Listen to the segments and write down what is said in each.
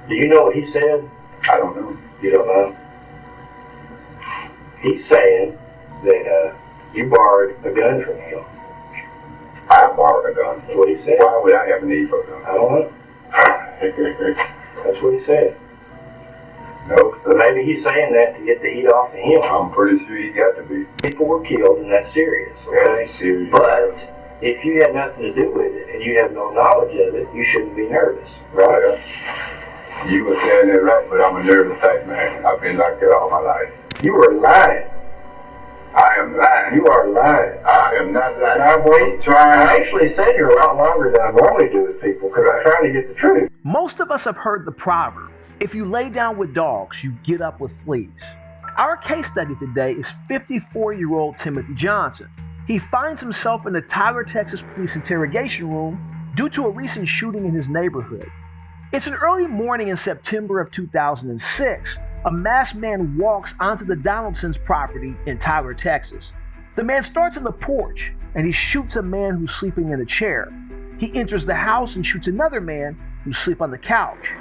Do you know what he said? I don't know. You don't know? He's saying that you borrowed a gun from him. I borrowed a gun. That's what he said. Why would I have a need for a gun? I don't know. That's what he said. No. But maybe he's saying that to get the heat off of him. I'm pretty sure he got to be. People were killed, and that's serious. Okay? That's serious. But if you had nothing to do with it and you have no knowledge of it, you shouldn't be nervous, right? Well, you were saying that right, but I'm a nervous type man. I've been like that all my life. You were lying. I am lying. You are lying. I am not lying. I actually said you're a lot longer than I normally do with people because I'm trying to get the truth. Most of us have heard the proverb, if you lay down with dogs, you get up with fleas. Our case study today is 54-year-old Timothy Johnson. He finds himself in the Tyler, Texas police interrogation room due to a recent shooting in his neighborhood. It's an early morning in September of 2006. A masked man walks onto the Donaldson's property in Tyler, Texas. The man starts on the porch and he shoots a man who's sleeping in a chair. He enters the house and shoots another man who's asleep on the couch.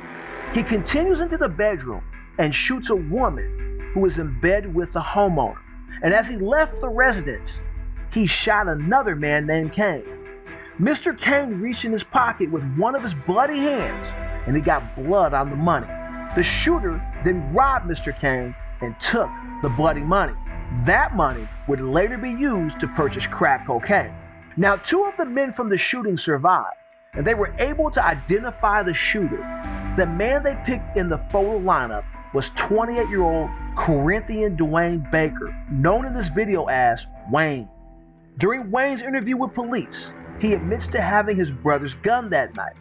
He continues into the bedroom and shoots a woman who is in bed with the homeowner. And as he left the residence, he shot another man named Kane. Mr. Kane reached in his pocket with one of his bloody hands and he got blood on the money. The shooter then robbed Mr. Kane and took the bloody money. That money would later be used to purchase crack cocaine. Now, 2 of the men from the shooting survived, and they were able to identify the shooter. The man they picked in the photo lineup was 28-year-old Corinthian Dwayne Baker, known in this video as Wayne. During Wayne's interview with police, he admits to having his brother's gun that night.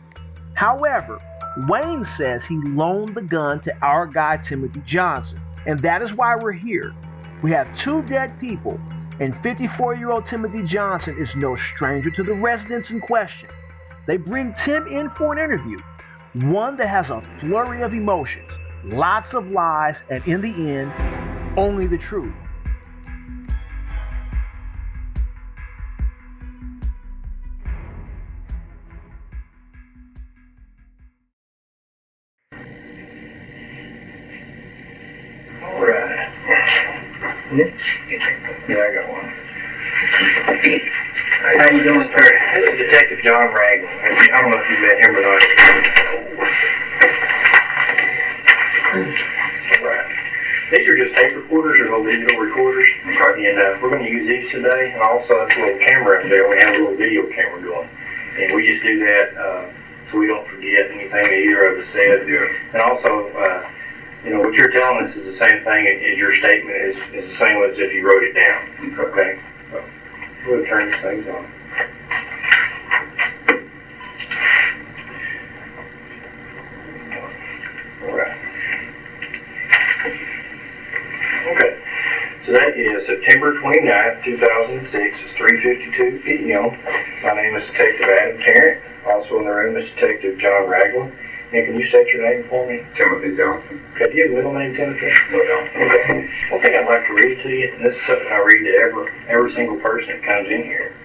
However, Wayne says he loaned the gun to our guy Timothy Johnson, and that is why we're here. We have 2 dead people, and 54-year-old Timothy Johnson is no stranger to the residents in question. They bring Tim in for an interview, one that has a flurry of emotions, lots of lies, and in the end, only the truth. Yeah, I got one. How you doing, sir? This is Detective John Ragland. I don't know if you met him or not. Right. These are just tape recorders or little digital recorders. Okay. And we're going to use these today. And also, that's a little camera up there. We have a little video camera going. And we just do that so we don't forget anything that either of us said. Yeah. And also, what you're telling us is the same thing as your statement is the same as if you wrote it down. Okay? So, we'll turn these things on. All right. Okay. So that is September 29th, 2006. It's 3:52 p.m. My name is Detective Adam Tarrant. Also in the room is Detective John Ragland. And can you state your name for me? Timothy Johnson. Okay, do you have a middle name, Timothy? No, I don't. Okay. One thing I'd like to read to you, and this is something I read to every single person that comes in here,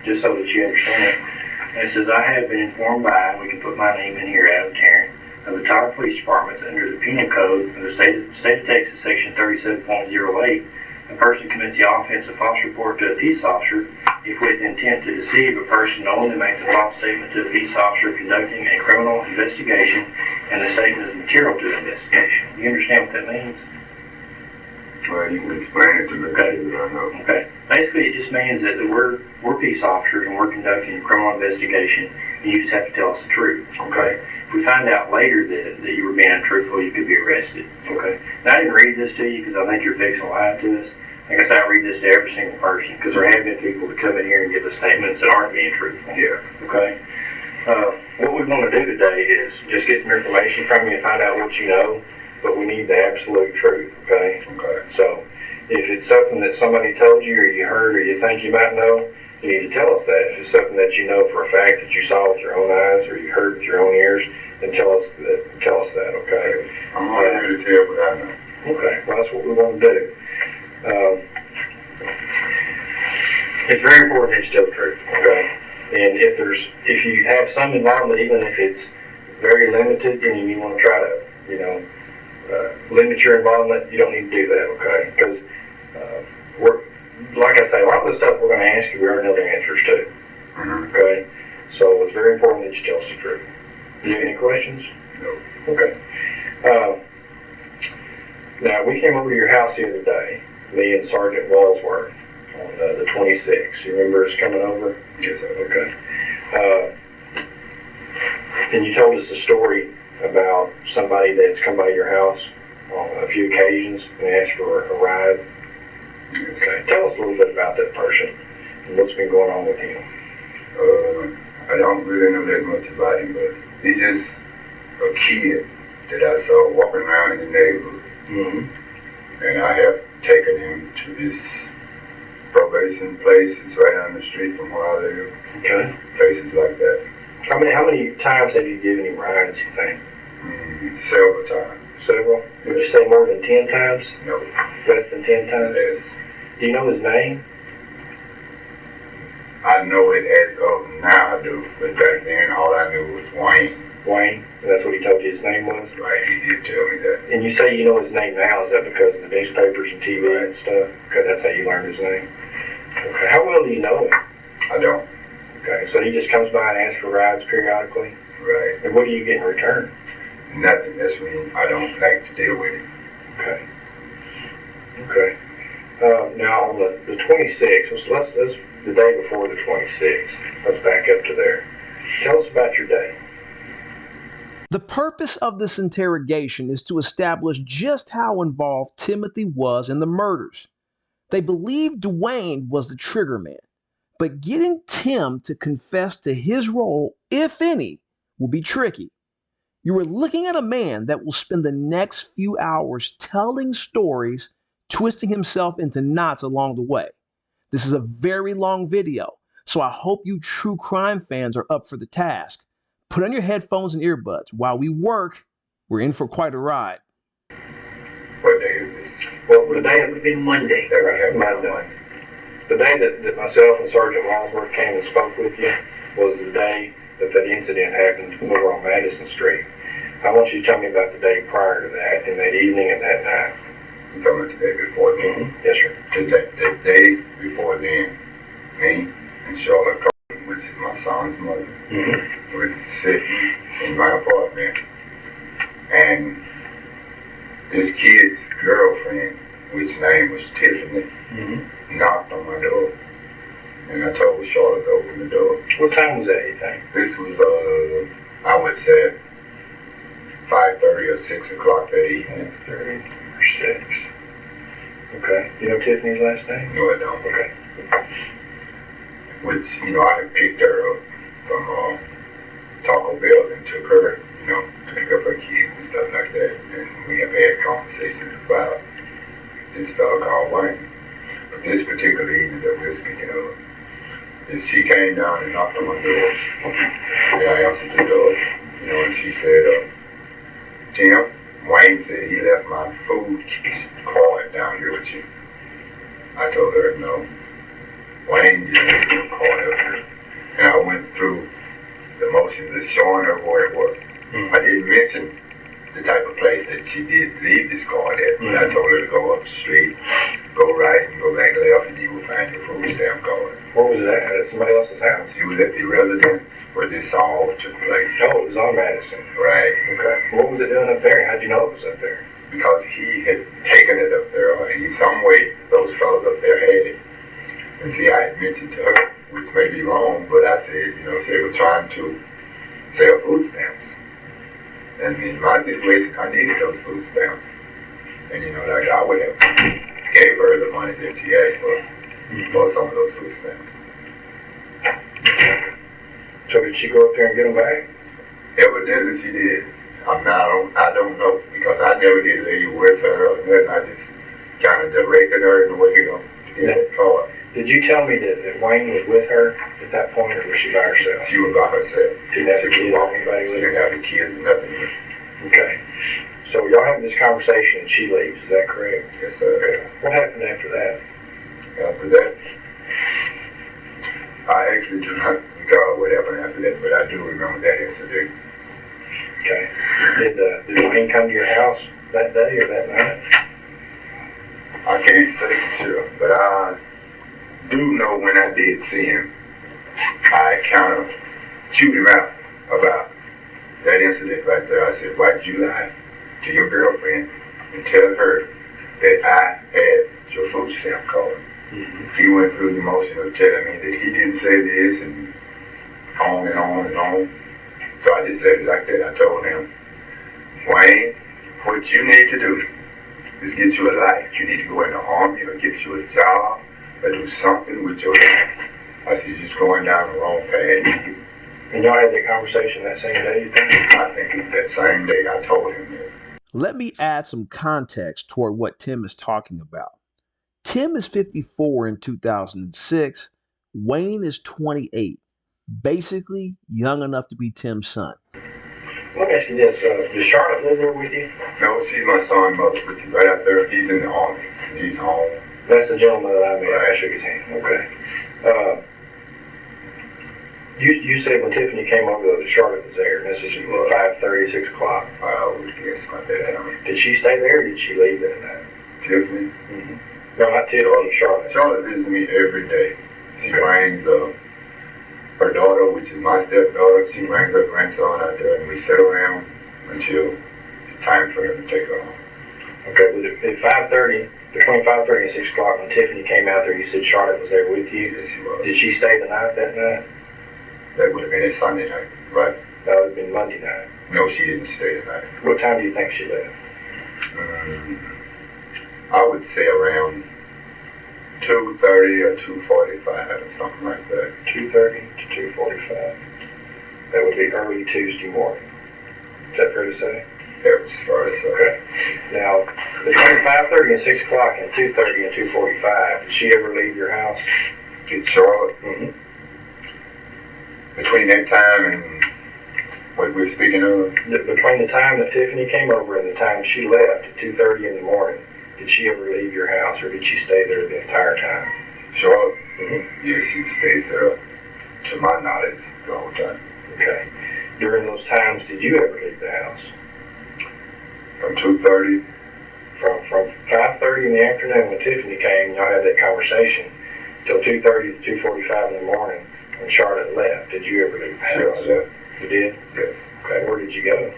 just so that you understand it. And it says, I have been informed by, we can put my name in here, Adam Tarrant, of the Tyler Police Department under the Penal Code of the State of Texas, Section 37.08. A person commits the offense of false report to a peace officer if with intent to deceive a person knowingly makes a false statement to a peace officer conducting a criminal investigation and the statement is material to the investigation. Do you understand what that means? Well, you can explain it to me. Okay. I don't know. Okay. Basically, it just means that we're peace officers and we're conducting a criminal investigation and you just have to tell us the truth. Okay. If we find out later that you were being untruthful, you could be arrested. Okay. Now, I didn't read this to you because I think you're fixing to lie to us. Like I said, I read this to every single person because there have been people that come in here and give us statements that aren't being truthful. Yeah. Okay. What we want to do today is just get some information from you and find out what you know, but we need the absolute truth. Okay. Okay. So, if it's something that somebody told you or you heard or you think you might know, you need to tell us that. If it's something that you know for a fact that you saw with your own eyes or you heard with your own ears, then tell us that. Okay. I'm not here to tell what I know. Okay. Well, that's what we want to do. It's very important that you tell the truth, okay? And if you have some involvement, even if it's very limited, then you want to try to limit your involvement, you don't need to do that, okay? Because like I say, a lot of the stuff we're going to ask you, we already know the answers to, okay? So it's very important that you tell us the truth. Do you have any questions? No. Okay. Now, we came over to your house the other day, me and Sergeant Walsworth, on the 26th. You remember us coming over? Yes, sir. Okay. And you told us a story about somebody that's come by your house on a few occasions and asked for a ride. Okay. Tell us a little bit about that person and what's been going on with him. I don't really know that much about him, but he's just a kid that I saw walking around in the neighborhood. Mm-hmm. And I have taken him to this probation place. It's right down the street from where I live. Okay. Places like that. How many times have you given him rides, you think? Several times. Several? Would you say more than 10 times? No. Less than 10 times? Yes. Do you know his name? I know it as of now, I do. But back then, all I knew was Wayne. Wayne? That's what he told you his name was? Right, he did tell me that. And you say you know his name now. Is that because of the newspapers and TV and stuff? Okay, that's how you learned his name. Okay. How well do you know him? I don't. Okay, so he just comes by and asks for rides periodically? Right. And what do you get in return? Nothing. That's when I don't like to deal with it. Okay. Okay. Now on the 26th, let's the day before the 26th. Let's back up to there. Tell us about your day. The purpose of this interrogation is to establish just how involved Timothy was in the murders. They believe Dwayne was the trigger man, but getting Tim to confess to his role, if any, will be tricky. You are looking at a man that will spend the next few hours telling stories, twisting himself into knots along the way. This is a very long video, so I hope you true crime fans are up for the task. Put on your headphones and earbuds. While we work, we're in for quite a ride. What day is this? Well, the day it would be Monday. That would have Monday. The day that myself and Sergeant Walsworth came and spoke with you was the day that incident happened over on Madison Street. I want you to tell me about the day prior to that, and that evening and that night. You talking about the day before then? Mm-hmm. Yes, sir. The day before then, me and Charlotte, which is my son's mother, was sitting in my apartment, and this kid's girlfriend, which name was Tiffany, knocked on my door, and I told Charlotte to open the door. What time was that, you think? This was, I would say, 5:30 or 6 o'clock that evening. 5:30 or 6. Okay. You know Tiffany's last name? No, I don't. Okay. Which, I had picked her up from Taco Bell and took her, to pick up her kids and stuff like that. And we have had conversations about this fellow called Wayne. But this particular evening that we're speaking of, is she came down and knocked on my door. And I answered the door, and she said, Tim, Wayne said he left my food card down here with you. I told her no. Wayne just left the card up here. And I went through the motions of showing her where it was. I didn't mention the type of place that she did leave this card at. I told her to go up the street, go right, and go back left, and you will find your food stamp card. Where was it at? At somebody else's house? She was at the residence where this all took place. Oh, it was on Madison. Right. Okay. What was it doing up there? How'd you know it was up there? Because he had taken it up there, or in some way those fellows up there had it. And see, I had mentioned to her, which may be wrong, but I said, they were trying to sell food stamps. And in my situation, I needed those food stamps. And like I would have gave her the money that she asked for some of those food stamps. So did she go up there and get them back? Evidently she did. I don't know, because I never did leave with her or nothing. I just kind of directed her in the way to get that card. Did you tell me that Wayne was with her at that point, or was she by herself? She was by herself. She didn't have the kids or anybody with She her? didn't have the kids, nothing. Okay. So y'all have this conversation and she leaves, is that correct? Yes, sir. Okay. What happened after that? After that, I actually do not recall what happened after that, but I do remember that incident. Okay. Did Wayne come to your house that day or that night? I can't say for sure, but I do know when I did see him, I kind of chewed him out about that incident right there. I said, why did you lie to your girlfriend and tell her that I had your food stamp card? Mm-hmm. He went through the motion of telling me that he didn't say this and on and on and on. So I just left it like that. I told him, Wayne, what you need to do is get you a life. You need to go in the army or get you a job or do something with your life. I said, you're just going down the wrong path. And y'all had that conversation that same day, you think? I think that same day I told him that. Let me add some context toward what Tim is talking about. Tim is 54 in 2006. Wayne is 28. Basically, young enough to be Tim's son. Let me ask you this. Does Charlotte live there with you? No, she's my son's mother, but she's right out there. He's in the army. He's home. That's the gentleman that I met. Right. I shook his hand. Okay. You said when Tiffany came over that Charlotte was there, and this is 5:30, 6 o'clock. I would guess about that time. Did she stay there or did she leave that night? Tiffany? Mm-hmm. No, not Tiffany, Charlotte. Charlotte visits me every day. She brings her daughter, which is my stepdaughter. She brings her grandson out there, and we sit around until it's time for her to take her home. Okay, but at 5:30, between 5:30 and 6 o'clock, when Tiffany came out there, you said Charlotte was there with you? Yes, she was. Did she stay the night that night? That would have been a Sunday night, right? That would have been Monday night. No, she didn't stay the night. What time do you think she left? I would say around 2:30 or 2:45 or something like that. 2:30 to 2:45. That would be early Tuesday morning. Is that fair to say? That was fair to say. Okay. Now, between 5:30 and 6 o'clock and 2:30 and 2:45, did she ever leave your house? Did Charlotte? Mm-hmm. Between that time and what we're speaking of? Between the time that Tiffany came over and the time she left at 2:30 in the morning, did she ever leave your house or did she stay there the entire time? Charlotte? Mm-hmm. Yes, she stayed there, to my knowledge, the whole time. Okay. During those times, did you ever leave the house? From 2:30? From 5:30 in the afternoon when Tiffany came, y'all had that conversation, till 2:30 to 2:45 in the morning when Charlotte left. Did you ever leave the house? Sure, I left. You did? Yes. Okay, where did you go?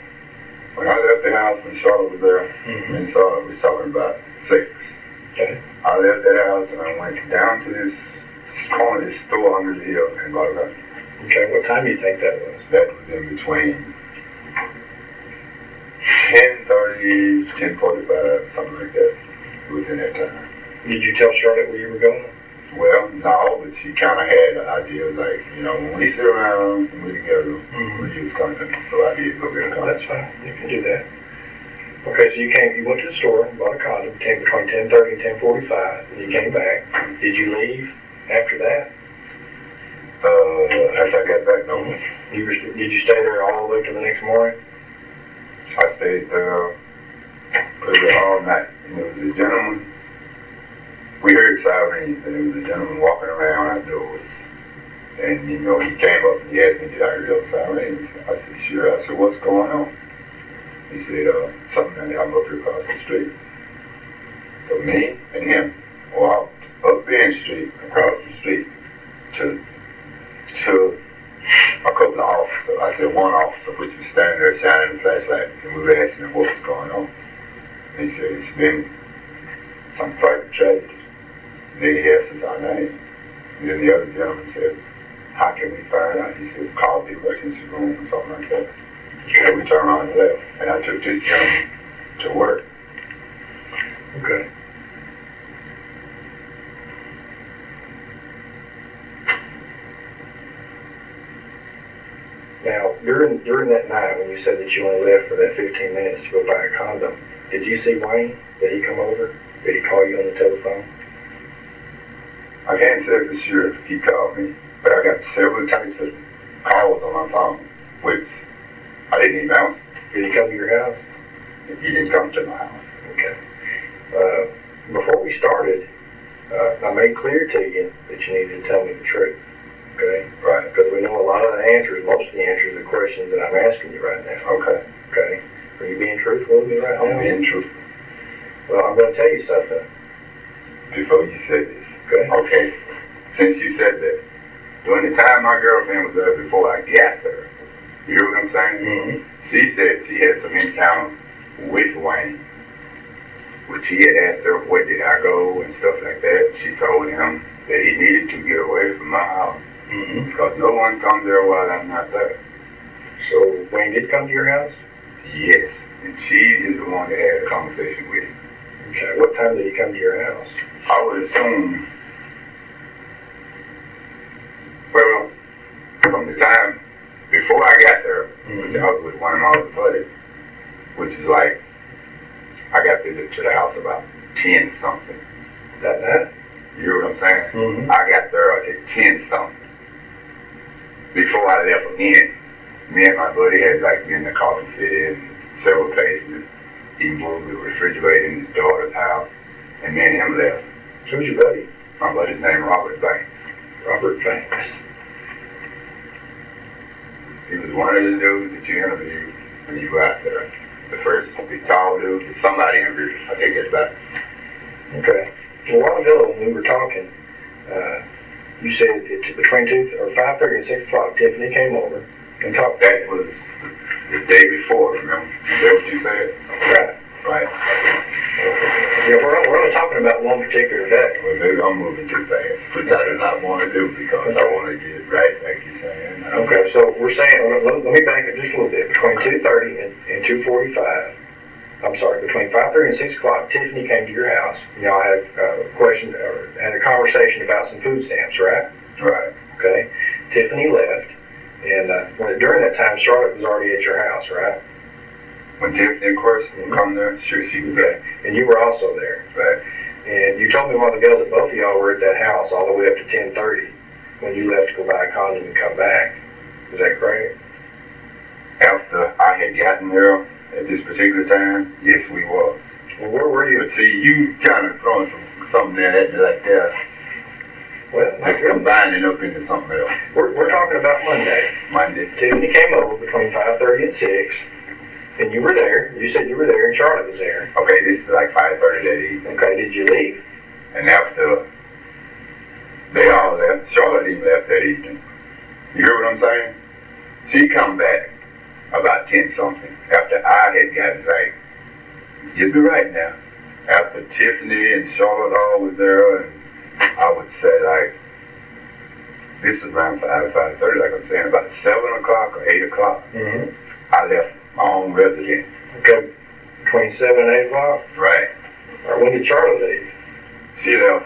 When I left the house, when Charlotte was there, and Charlotte was talking about 6. Okay. I left that house and I went down to this corner, this store under the hill in Buttercup. Okay, what time do you think that was? That was in between 10:30, 10:45, something like that. It was in that time. Did you tell Charlotte where you were going? Well, no, but she kind of had an idea, like, you know, when we sit around and we're together, we use content. So I did go get a condom. That's fine. You can do that. Okay, so you went to the store, bought a condom, came between 10:30 and 10:45, and you came back. Did you leave after that? After I got back, no. Did you stay there all the way to the next morning? I stayed there pretty much all night. And there was a gentleman. We heard sirens, and there was a gentleman walking around outdoors. And, you know, he came up and he asked me, did I hear those sirens? I said, sure. I said, what's going on? He said, something that happened up here across the street. So me and him walked up Main Street, across the street, to a couple of officers. I said, one officer, which was standing there shining the flashlight, and we were asking him what was going on. And he said, it's been some type of tragedy. And then he asked us our name. And then the other gentleman said, how can we find out? He said, call the emergency room or something like that. So we turned around and left. And I took this gentleman to work. Okay. Now, during that night when you said that you only left for that 15 minutes to go buy a condom, did you see Wayne? Did he come over? Did he call you on the telephone? I can't say for sure if he called me, but I got several types of calls on my phone, which I didn't even answer. Did he come to your house? He didn't come to my house. Okay. Before we started, I made clear to you that you needed to tell me the truth. Okay? Right. Because we know a lot of the answers, most of the answers to the questions that I'm asking you right now. Okay. Okay? Are you being truthful with me right now? I'm being truthful. Well, I'm going to tell you something. Before you say this. Okay? Okay. Since you said that, during the time my girlfriend was there before I got there, you hear what I'm saying? Mm-hmm. She said she had some encounters with Wayne, which he had asked her, where did I go and stuff like that. She told him that he needed to get away from my house because no one comes there while I'm not there. So Wayne did come to your house? Yes, and she is the one that had a conversation with him. Okay. What time did he come to your house? I would assume, well, from the time before I got there, which I was with one of my other buddies, which is like, I got to the house about 10 something. That night? You hear what I'm saying? Mm-hmm. I got there at 10 something. Before I left again, me and my buddy had like been to Coffee City and several places. He moved the refrigerator in his daughter's house, and me and him left. Who's your buddy? My buddy's name Robert Banks. Robert Banks. He was one of the dudes that you interviewed when you were out there. The first big tall dude that somebody interviewed. I take that back. Okay. Well, a while ago when we were talking, you said it's between 5:30 and 6 o'clock. Tiffany came over and talked. That was the day before, remember? Is that what you said? Right. Right. Yeah, we're only talking about one particular day. Well, maybe I'm moving too fast, which I do not want to do because I want to get right, like you're saying. Okay, so we're saying, let me back up just a little bit. Between 2:30 and 2:45, I'm sorry, between 5:30 and 6 o'clock, Tiffany came to your house. You know, I had a question, or had a conversation about some food stamps, right? Right. Okay. Tiffany left, and during that time, Charlotte was already at your house, right? When Tiffany, of course, would come there, sure she was there. And you were also there. Right. And you told me a while ago that both of y'all were at that house all the way up to 10:30 when you left to go buy a condom and come back. Is that correct? After I had gotten there at this particular time, yes, we were. Well, where were you? But see, you kind of throwing something there at me like that. Well, It's combining up into something else. We're talking about Monday. Monday. Tiffany came over between 5:30 and 6, and you were there. You said you were there, and Charlotte was there. Okay, this is like 5:30 that evening. Okay, did you leave? And after they all left, Charlotte even left that evening. You hear what I'm saying? She come back about 10 something after I had gotten back. You'd be right now. After Tiffany and Charlotte all was there, and I would say like, this was around 5:30, like I'm saying, about 7 o'clock or 8 o'clock. Mm-hmm. I left my own residence. Okay, between 7 and 8 o'clock? Right. Or when did Charlotte leave? She left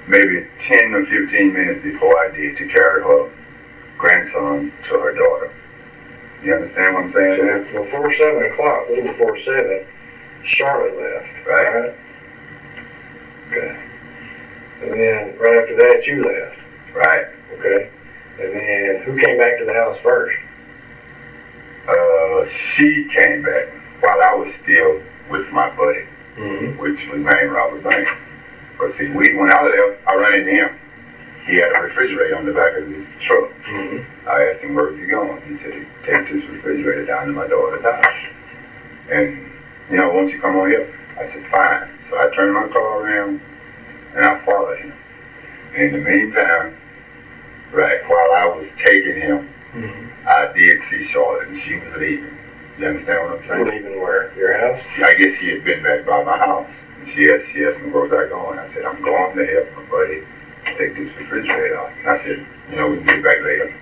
maybe 10 or 15 minutes before I did to carry her grandson to her daughter. You understand what I'm saying? So before 7 o'clock, a little before 7, Charlotte left. Right. Okay. And then right after that, you left. Right. Okay. And then who came back to the house first? She came back while I was still with my buddy, which was named Robert Banks. But see, when I left, I ran into him. He had a refrigerator on the back of his truck. I asked him, where's he going? He said, take this refrigerator down to my daughter's house. And, you know, won't you come on here? I said, fine. So I turned my car around and I followed him. And in the meantime, right, while I was taking him, I did see Charlotte and she was leaving. You understand what I'm saying? Leaving where? Your house? I guess she had been back by my house. And she asked me, where was I going? I said, I'm going to help my buddy take this refrigerator out. And I said, you know, we can get back later.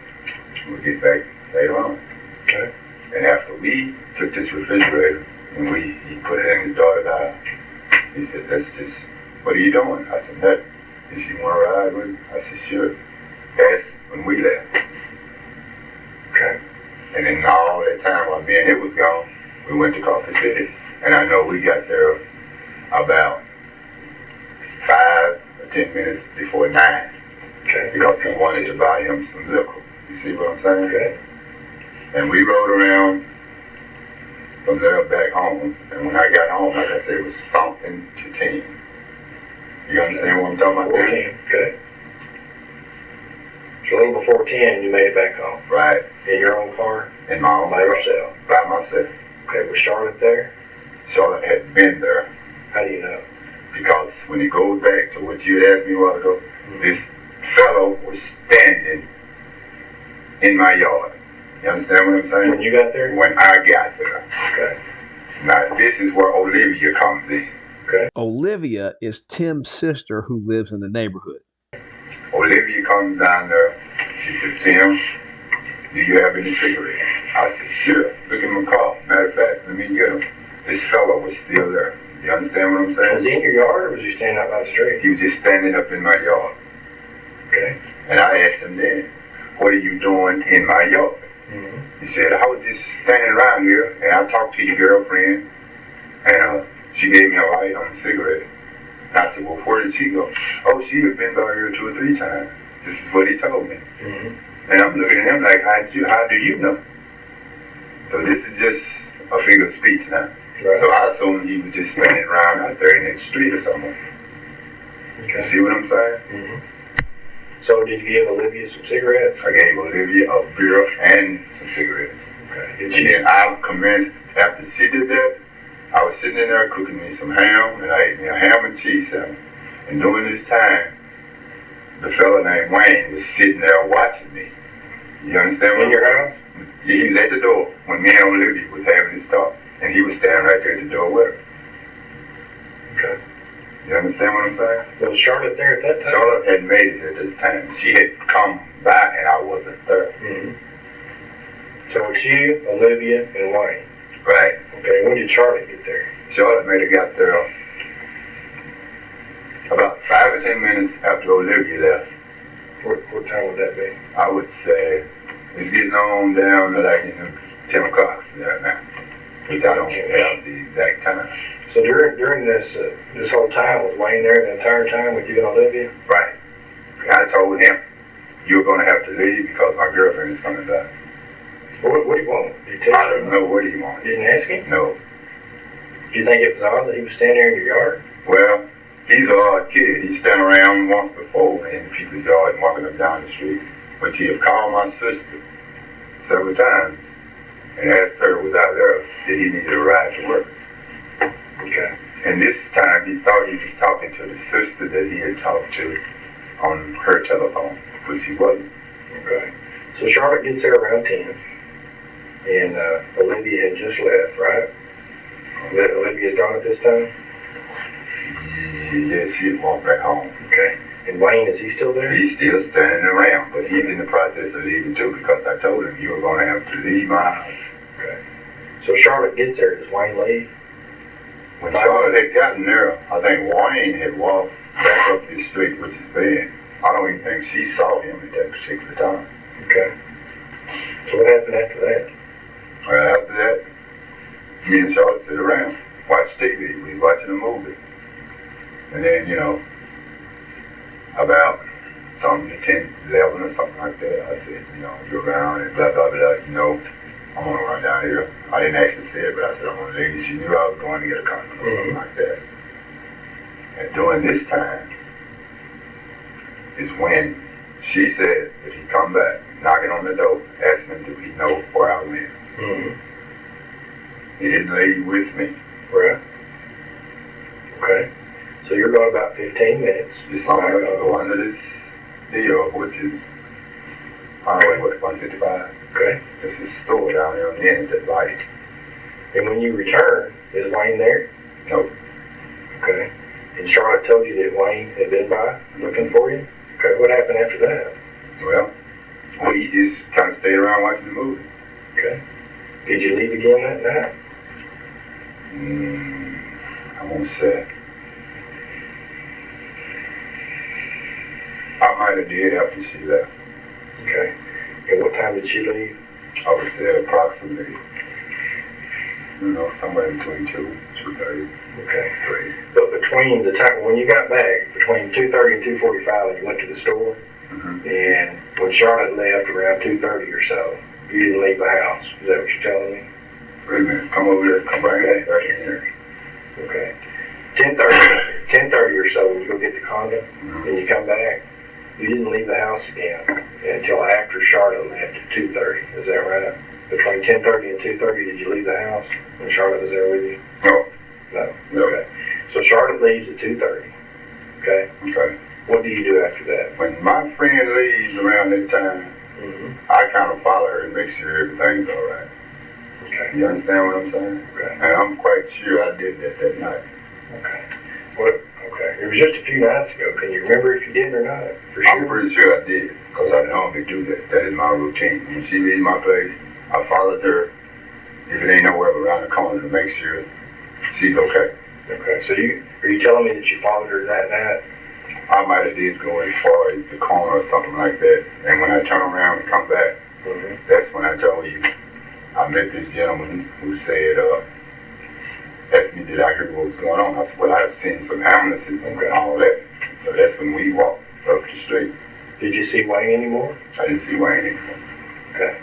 We'll get back later on. Okay. And after we took this refrigerator and he put it in his daughter's house, he said, what are you doing? I said, nothing. He said, you want to ride with me? I said, sure. That's when we left. Okay. And then all that time while me and it was gone, we went to Coffee City. And I know we got there about 5 or 10 minutes before 9. Okay. Because he wanted to buy him some liquor. You see what I'm saying? Okay. And we rode around from there back home. And when I got home, like I said, it was something to 10. You understand what I'm talking about? 14. Okay. So a little before 10, you made it back home. Right. In your own car? In my own By car. yourself? By myself. Okay, was Charlotte there? Charlotte had been there. How do you know? Because when it goes back to what you had asked me a while ago, this fellow was standing in my yard. You understand what I'm saying? When you got there? When I got there. Okay. Now, this is where Olivia comes in. Okay. Olivia is Tim's sister who lives in the neighborhood. Olivia comes down there. She said, Tim, do you have any cigarettes? I said, sure. Look at my car. Matter of fact, let me get them. This fellow was still there. You understand what I'm saying? Was he in your yard or was he standing out by the street? He was just standing up in my yard. Okay. And I asked him then, what are you doing in my yard? Mm-hmm. He said, I was just standing around here, and I talked to your girlfriend, and she gave me a light on a cigarette. And I said, well, where did she go? Oh, she had been by here 2 or 3 times. This is what he told me. Mm-hmm. And I'm looking at him like, how do you know? So this is just a figure of speech now. Right. So I assumed he was just standing around out there in that street or somewhere. Okay. You see what I'm saying? Mm-hmm. So did you give Olivia some cigarettes? I gave Olivia a beer and some cigarettes. Okay. And then I commenced, after she did that, I was sitting in there cooking me some ham, and I ate me a ham and cheese sandwich. And during this time, the fella named Wayne was sitting there watching me. You understand what in your house? He was at the door when me and Olivia was having this talk, and he was standing right there at the door with her. Okay. You understand what I'm saying? Was Charlotte there at that time? Charlotte had made it at this time. She had come by, and I wasn't there. Mm-hmm. So it's you, Olivia, and Wayne. Right. Okay, when did Charlotte get there? Charlotte made it got there about 5 or 10 minutes after Olivia left. What time would that be? I would say it's getting on down to like 10 o'clock there now, which I don't have the exact time. So during this whole time, was Wayne there the entire time with you and Olivia? Right. I told him, you're going to have to leave because my girlfriend is coming back. What do you want? Did you I don't know what he wanted. You didn't ask him? No. Do you think it was odd that he was standing there in your yard? Well, he's an odd kid. He's standing around once before in people's yard and walking up down the street. But he had called my sister several times and asked her without her that he needed a ride to work. Okay. And this time he thought he was talking to the sister that he had talked to on her telephone, which he wasn't. Okay. So Charlotte gets there around 10, and Olivia had just left, right? Olivia's gone at this time? Yes, she had walked back home. Okay. And Wayne, is he still there? He's still standing around, but he's in the process of leaving too because I told him you were going to have to leave my house. Okay. So Charlotte gets there. Does Wayne leave? When Charlotte had gotten there, I think Wayne had walked back up the street, which is bad. I don't even think she saw him at that particular time. Okay. So what happened after that? Well, after that, me and Charlotte sit around, watch TV. We was watching a movie. And then, about something to 10, 11 or something like that, I said, you're around and blah, blah, blah, I'm going to run down here. I didn't actually say it, but I said, I'm going to leave. She knew I was going to get a condom or something like that. And during this time is when she said that he'd come back, knocking on the door, asking him, do he know where I live? Mm-hmm. He didn't leave with me. Right. Okay. So you're going about 15 minutes. Just long enough to go under this deal, which is, I don't know, 155. Okay. This is a store down there on the end of that light. And when you return, is Wayne there? No. Okay. And Charlotte told you that Wayne had been by looking for you? Okay. What happened after that? Well, we just kind of stayed around watching the movie. Okay. Did you leave again that night? I won't say. I might have did after she left. Okay. And what time did she leave? I would say approximately, somewhere between 2:30. Okay. 3. But between the time, when you got back, between 2:30 and 2:45, you went to the store, and when Charlotte left around 2:30 or so, you didn't leave the house. Is that what you're telling me? 3 minutes. Come over here. Come bring that back in here. Okay. 10:30 or so, when you go get the condom, and you come back, you didn't leave the house again until after Charlotte left at 2:30. Is that right? Between 10:30 and 2:30, did you leave the house when Charlotte was there with you? No. No. No. Okay. So Charlotte leaves at 2:30. Okay. Okay. What do you do after that? When my friend leaves around that time, I kind of follow her and make sure everything's all right. Okay. You understand what I'm saying? Okay. And I'm quite sure I did that night. Okay. What? Okay. It was just a few nights ago. Can you remember if you did or not? For sure. I'm pretty sure I did, because I normally do that. That is my routine. When she leaves my place, I followed her, if it ain't nowhere around the corner, to make sure she's okay. Okay. So are you telling me that you followed her that night? I might have did go as far as the corner or something like that. And when I turn around and come back, that's when I told you I met this gentleman who said, asked me did I hear what was going on. I said, well, I've seen some ambulances and all that. So that's when we walked up the street. Did you see Wayne anymore? I didn't see Wayne anymore. Okay.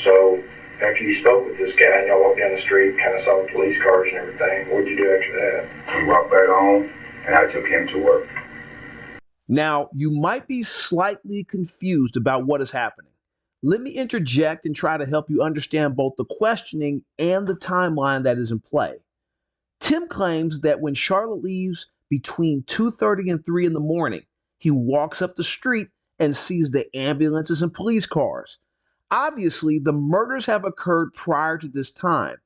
So after you spoke with this guy and y'all walked down the street, kind of saw the police cars and everything, what did you do after that? We walked back home and I took him to work. Now, you might be slightly confused about what is happening. Let me interject and try to help you understand both the questioning and the timeline that is in play. Tim claims that when Charlotte leaves between 2:30 and 3 in the morning, he walks up the street and sees the ambulances and police cars. Obviously, the murders have occurred prior to this time.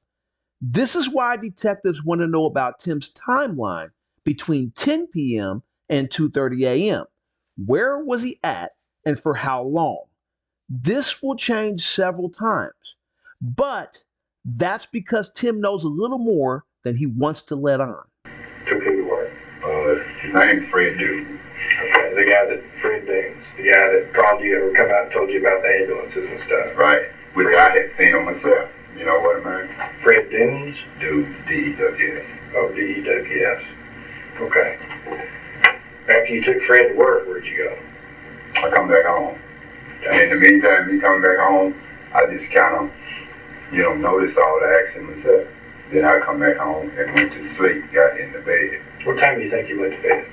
This is why detectives want to know about Tim's timeline between 10 p.m. and 2:30 a.m. Where was he at and for how long? This will change several times, but that's because Tim knows a little more than he wants to let on. Took who to work? His name's Fred Duke. Okay, the guy that, Fred Dunes, the guy that called you or come out and told you about the ambulances and stuff. Right, which I had seen on myself. You know what I mean? Fred Dunes? Dude, D-E-W-S. Oh, D-E-W-S. Okay. After you took Fred to work, where'd you go? I come back home. And in the meantime, me coming back home, I just kind of, noticed all the action myself. Then I come back home and went to sleep, got in the bed. What time do you think you went to bed?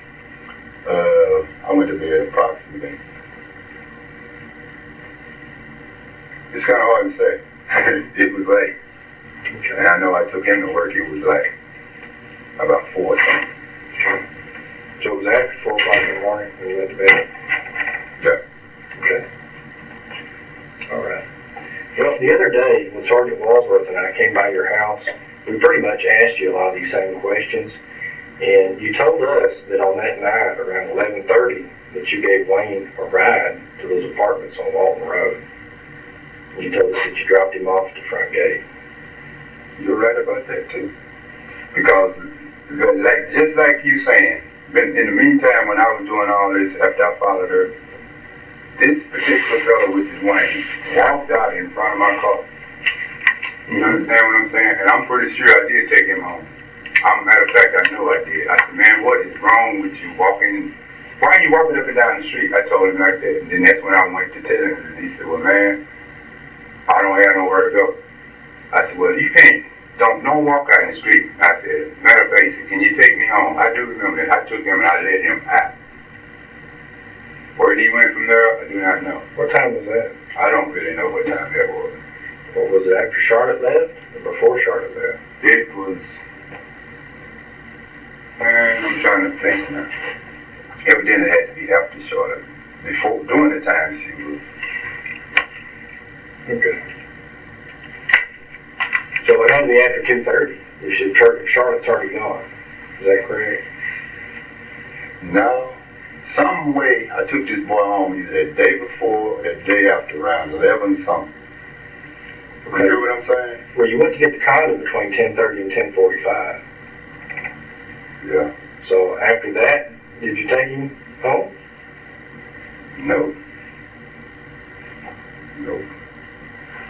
I went to bed approximately. It's kind of hard to say. It was late. Okay. And I know I took him to work, it was like about 4 or something. So it was after 4 o'clock in the morning when you went to bed? Yeah. Okay. All right. Well, the other day, when Sergeant Walsworth and I came by your house, we pretty much asked you a lot of these same questions, and you told us that on that night, around 11:30, that you gave Wayne a ride to those apartments on Walton Road. And you told us that you dropped him off at the front gate. You're right about that, too. Because, just like you saying, but in the meantime, when I was doing all this, after I followed her, this particular fellow, which is Wayne, walked out in front of my car. You understand what I'm saying? And I'm pretty sure I did take him home. Matter of fact, I know I did. I said, man, what is wrong with you walking? Why are you walking up and down the street? I told him like that. And then that's when I went to tell him. And he said, well, man, I don't have nowhere to go. I said, well, you can't. Don't walk out in the street. I said, matter of fact, he said, can you take me home? I do remember that. I took him and I let him out. Where he went from there, I do not know. What time was that? I don't really know what time that was. What was it, after Charlotte left or before Charlotte left? It was, man, I'm trying to think now. Evidently it had to be after Charlotte. Before, during the time she was. Okay. So it had to be after 2:30. You said Charlotte's already gone. Is that correct? No. Some way I took this boy home either the day before or the day after, around 11 something. Okay. You hear what I'm saying? Well, you went to get the condom between 10:30 and 10:45. Yeah. So after that, did you take him home? No. No.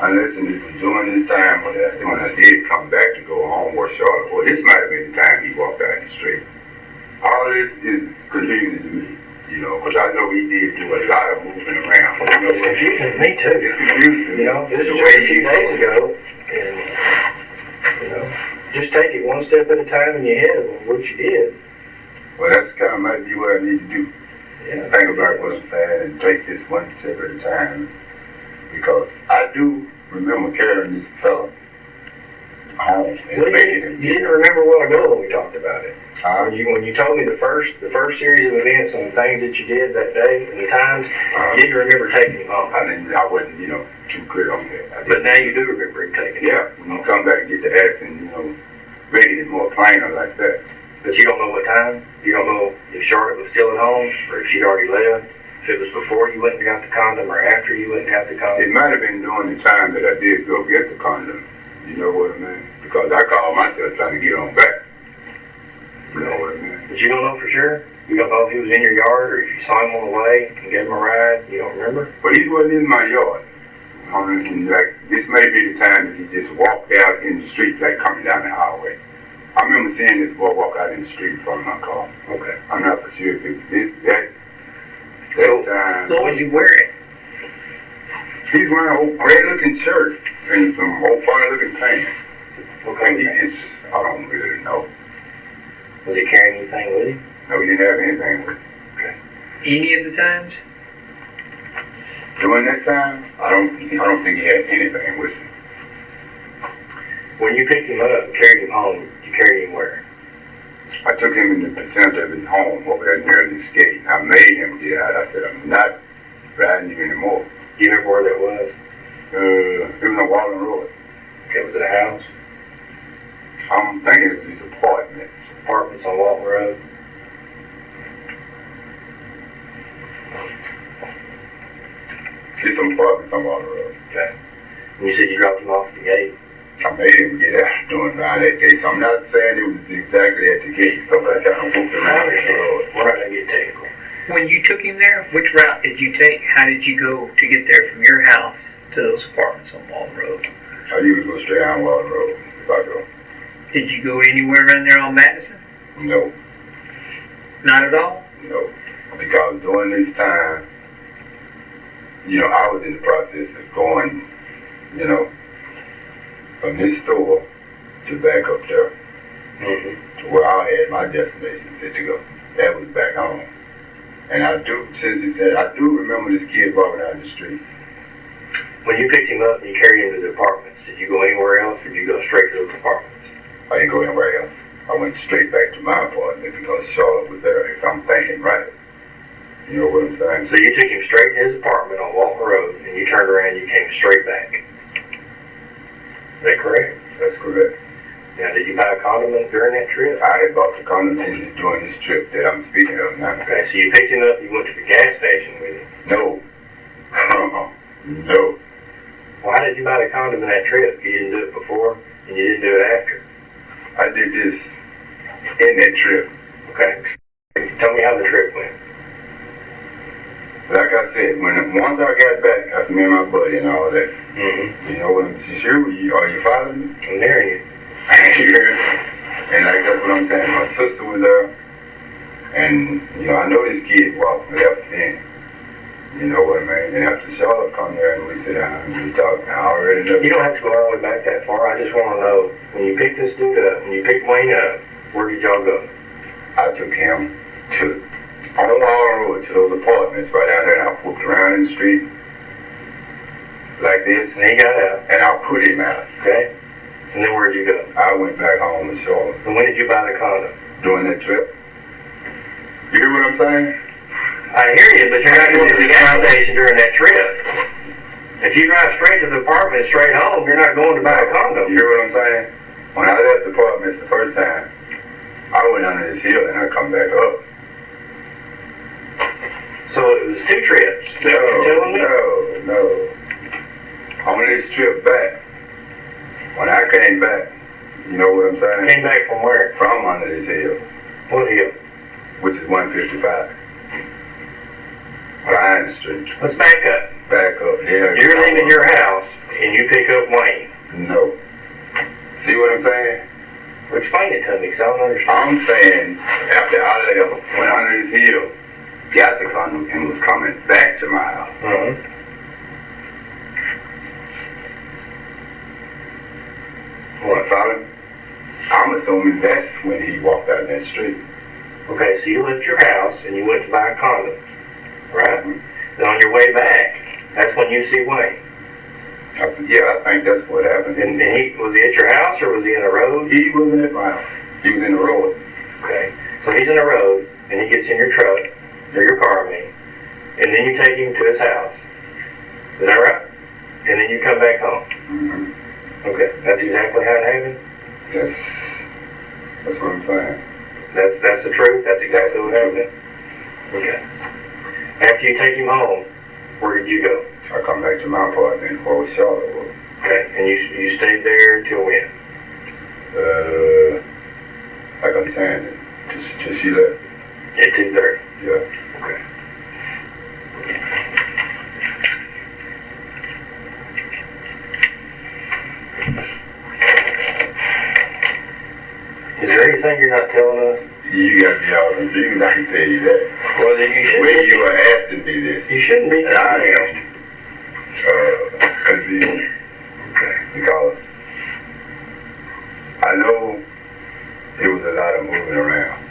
Unless it was during this time when I did come back to go home with Charlotte. Well, this might have been the time he walked out the street. All this is confusing to me, because I know he did do a lot of moving around. It's confusing to me too. It's confusing. This is just a few days ago, and just take it one step at a time in your head of what you did. Well, that's kind of might be what I need to do. Yeah. Think about what I'm saying and take this one step at a time. Because I do remember carrying this fella home and Well, making him. you didn't remember a while ago when we talked about it. Uh, When you told me the first series of events and the things that you did that day and the times, you didn't remember taking him home. I wasn't, too clear on that. But now you do remember him taking him. Yeah, when you come back and get the action, making it more plainer like that. But you don't know what time? You don't know if Charlotte was still at home or if she'd already left? If it was before you went and got the condom or after you went and got the condom? It might have been during the time that I did go get the condom. You know what I mean? Because I called myself trying to get on back. You know what I mean? But you don't know for sure? You don't know if he was in your yard or if you saw him on the way and gave him a ride? You don't remember? But he wasn't in my yard. This may be the time that he just walked out in the street, like coming down the highway. I remember seeing this boy walk out in the street in front of my car. Okay. I'm not for sure if that time. What was he wearing? He's wearing an old gray-looking shirt and some old funny-looking pants. Okay. And I don't really know. Was he carrying anything with him? No, he didn't have anything with him. Okay. Any of the times? During that time, I don't think he had anything with him. When you picked him up and carried him home, you carried him where? I took him in the center of his home over there near the skate. I made him get out. I said, I'm not riding you anymore. Do you remember where that was? It was on Wallen Road. Okay, was it a house? I'm thinking it was his apartment. Apartments on Walton Road? It's some apartments on Wallen Road. Okay. And you said you dropped him off at the gate? I made him get out during around that day, so I'm not saying it was exactly at the gate. So I kind of walked around the road. We're not going to get technical. When you took him there, which route did you take? How did you go to get there from your house to those apartments on Walton Road? I usually go straight down Wallen Road if I go. Did you go anywhere around there on Madison? No, Not at all? no. Because during this time, I was in the process of going, from this store to back up there to where I had my destination set to go. That was back home. And I do remember this kid walking down the street. When you picked him up and you carried him to the apartments, did you go anywhere else or did you go straight to those apartments? I didn't go anywhere else. I went straight back to my apartment because Charlotte was there, if I'm thinking right. You know what I'm saying? So you took him straight to his apartment on Walton Road and you turned around and you came straight back. Is that correct? That's correct. Now, did you buy a condom during that trip? I had bought the condom during this trip that I'm speaking of now. Okay, so you picked him up, you went to the gas station with him. No. No. Why did you buy the condom in that trip? You didn't do it before and you didn't do it after. I did this in that trip. Okay. Tell me how the trip went. Like I said, once I got back after me and my buddy and all that, Mm-hmm. you sure? Are you following me? I'm hearing you. And like that's what I'm saying. My sister was there, and I know this kid walked left in. You know what I mean? And after Charlotte come there and we sit down and we talk, I already know. You don't have to go all the way back that far. I just want to know, when you picked this dude up, when you picked Wayne up, where did y'all go? I took him on Wallen Road to those apartments right down there, and I whooped around in the street like this. And he got out. And I put him out. Okay. And then where'd you go? I went back home to Charlotte. And when did you buy the condom? During that trip. You hear what I'm saying? I hear you, but you're not going to the gas station during that trip. If you drive straight to the apartment, straight home, you're not going to buy a condom. You hear what I'm saying? When I left the apartments the first time, I went under this hill and I come back up. So it was two trips. Is that what you're telling me? No. On this trip back, when I came back, you know what I'm saying? Came back from where? From under this hill. What hill? Which is 155. Ryan Street. Let's back up. Back up, yeah. You're leaving your house and you pick up Wayne. No. See what I'm saying? Well, explain it to me, because I don't understand. I'm saying, after I left, went under this hill, got the condom, and was coming back to my house. What, follow? I'm assuming that's when he walked out in that street. Okay, so you left your house and you went to buy a condom. right? And on your way back, that's when you see Wayne. I said, yeah, I think that's what happened. And was he at your house or was he in the road? He wasn't at my house. He was in the road. Okay. So he's in the road, and he gets in your truck, or your car, I mean, and then you take him to his house. Is that right? And then you come back home. Mm-hmm. Okay. That's exactly how it happened? That's what I'm saying. That's the truth? That's exactly what happened? Okay. After you take him home, where did you go? I come back to my apartment where Charlotte was. Okay. And you stayed there till when? Like I'm saying, till she left. At 2:30? Yeah. Okay. Is there anything you're not telling us? You got me all confused, I can tell you that. Well, then you shouldn't. When you were asking me this, You shouldn't be. and I am confused. Okay. Because I know it was a lot of moving around.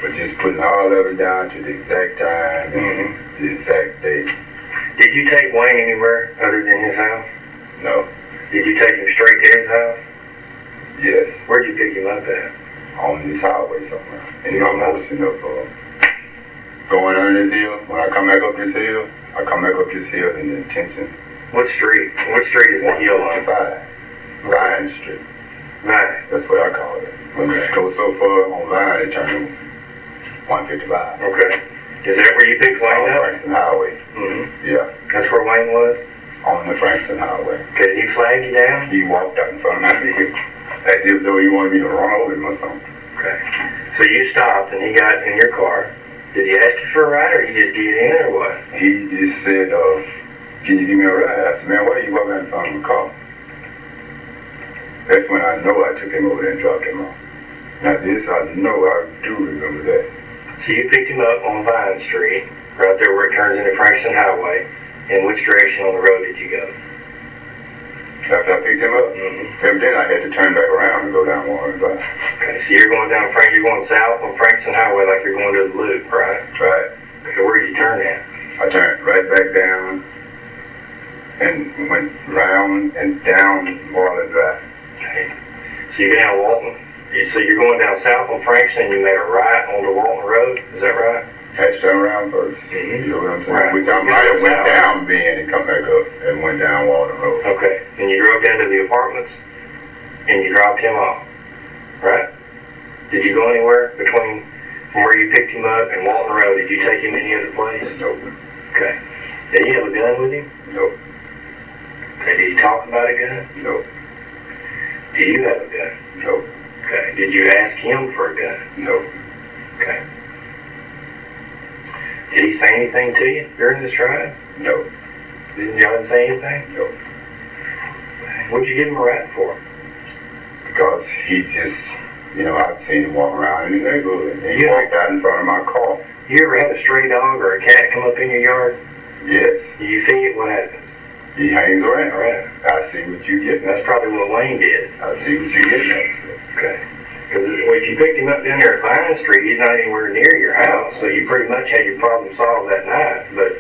But just putting all of it down to the exact time and the exact date. Did you take Wayne anywhere other than his house? No. Did you take him straight to his house? Yes. Where'd you pick him up at? On this highway somewhere. In the motion of going under this hill. When I come back up this hill, I come back up this hill in the intention. What street? What street is the hill on? 155. Vine Street. Vine. That's what I call it. When you go so far on Vine, it turns 155. Okay. Is that where you picked Wayne On up? Frankston Highway. Mm-hmm. Yeah. That's where Wayne was? On the Frankston Highway. Okay, did he flag you down? He walked out in front of my vehicle as if though he wanted me to run over him or something. Okay. So you stopped and he got in your car. Did he ask you for a ride or you just get in or what? He just said, can you give me a ride? I said, man, why are you walking out in front of the car? That's when I know I took him over there and dropped him off. Now this, I know I do remember that. So you picked him up on Vine Street, right there where it turns into Frankston Highway. In which direction on the road did you go? After I picked him up, then I had to turn back around and go down Warren Drive. Okay, so you're going south on Frankston Highway like you're going to the loop, right? Right. Okay, where did you turn at? I turned right back down and went round and down Warren Drive. Okay. So you go down Walton. So you're going down south on Frankston and you made a right onto Walton Road, is that right? Had to turn around first. Mm-hmm. You know what I'm saying? Right. Which I might have went down Ben and come back up and went down Walton Road. Okay. And you drove down to the apartments and you dropped him off, right? Did you go anywhere from where you picked him up and Walton Road? Did you take him any other place? Nope. Okay. Did he have a gun with him? Nope. Okay. Did he talk about a gun? Nope. Do you have a gun? Nope. Okay. Did you ask him for a gun? Nope. Okay. Did he say anything to you during this ride? Nope. Didn't y'all say anything? Nope. What'd you give him a ride for? Because he just, I've seen him walk around in the neighborhood and he walked out in front of my car. You ever had a stray dog or a cat come up in your yard? Yes. Do you feed it? What happens? He hangs around. Right. I see what you getting at. That's probably what Wayne did. I see what you getting at. Okay. Because if you picked him up down there at Vine Street, he's not anywhere near your house, so you pretty much had your problem solved that night. But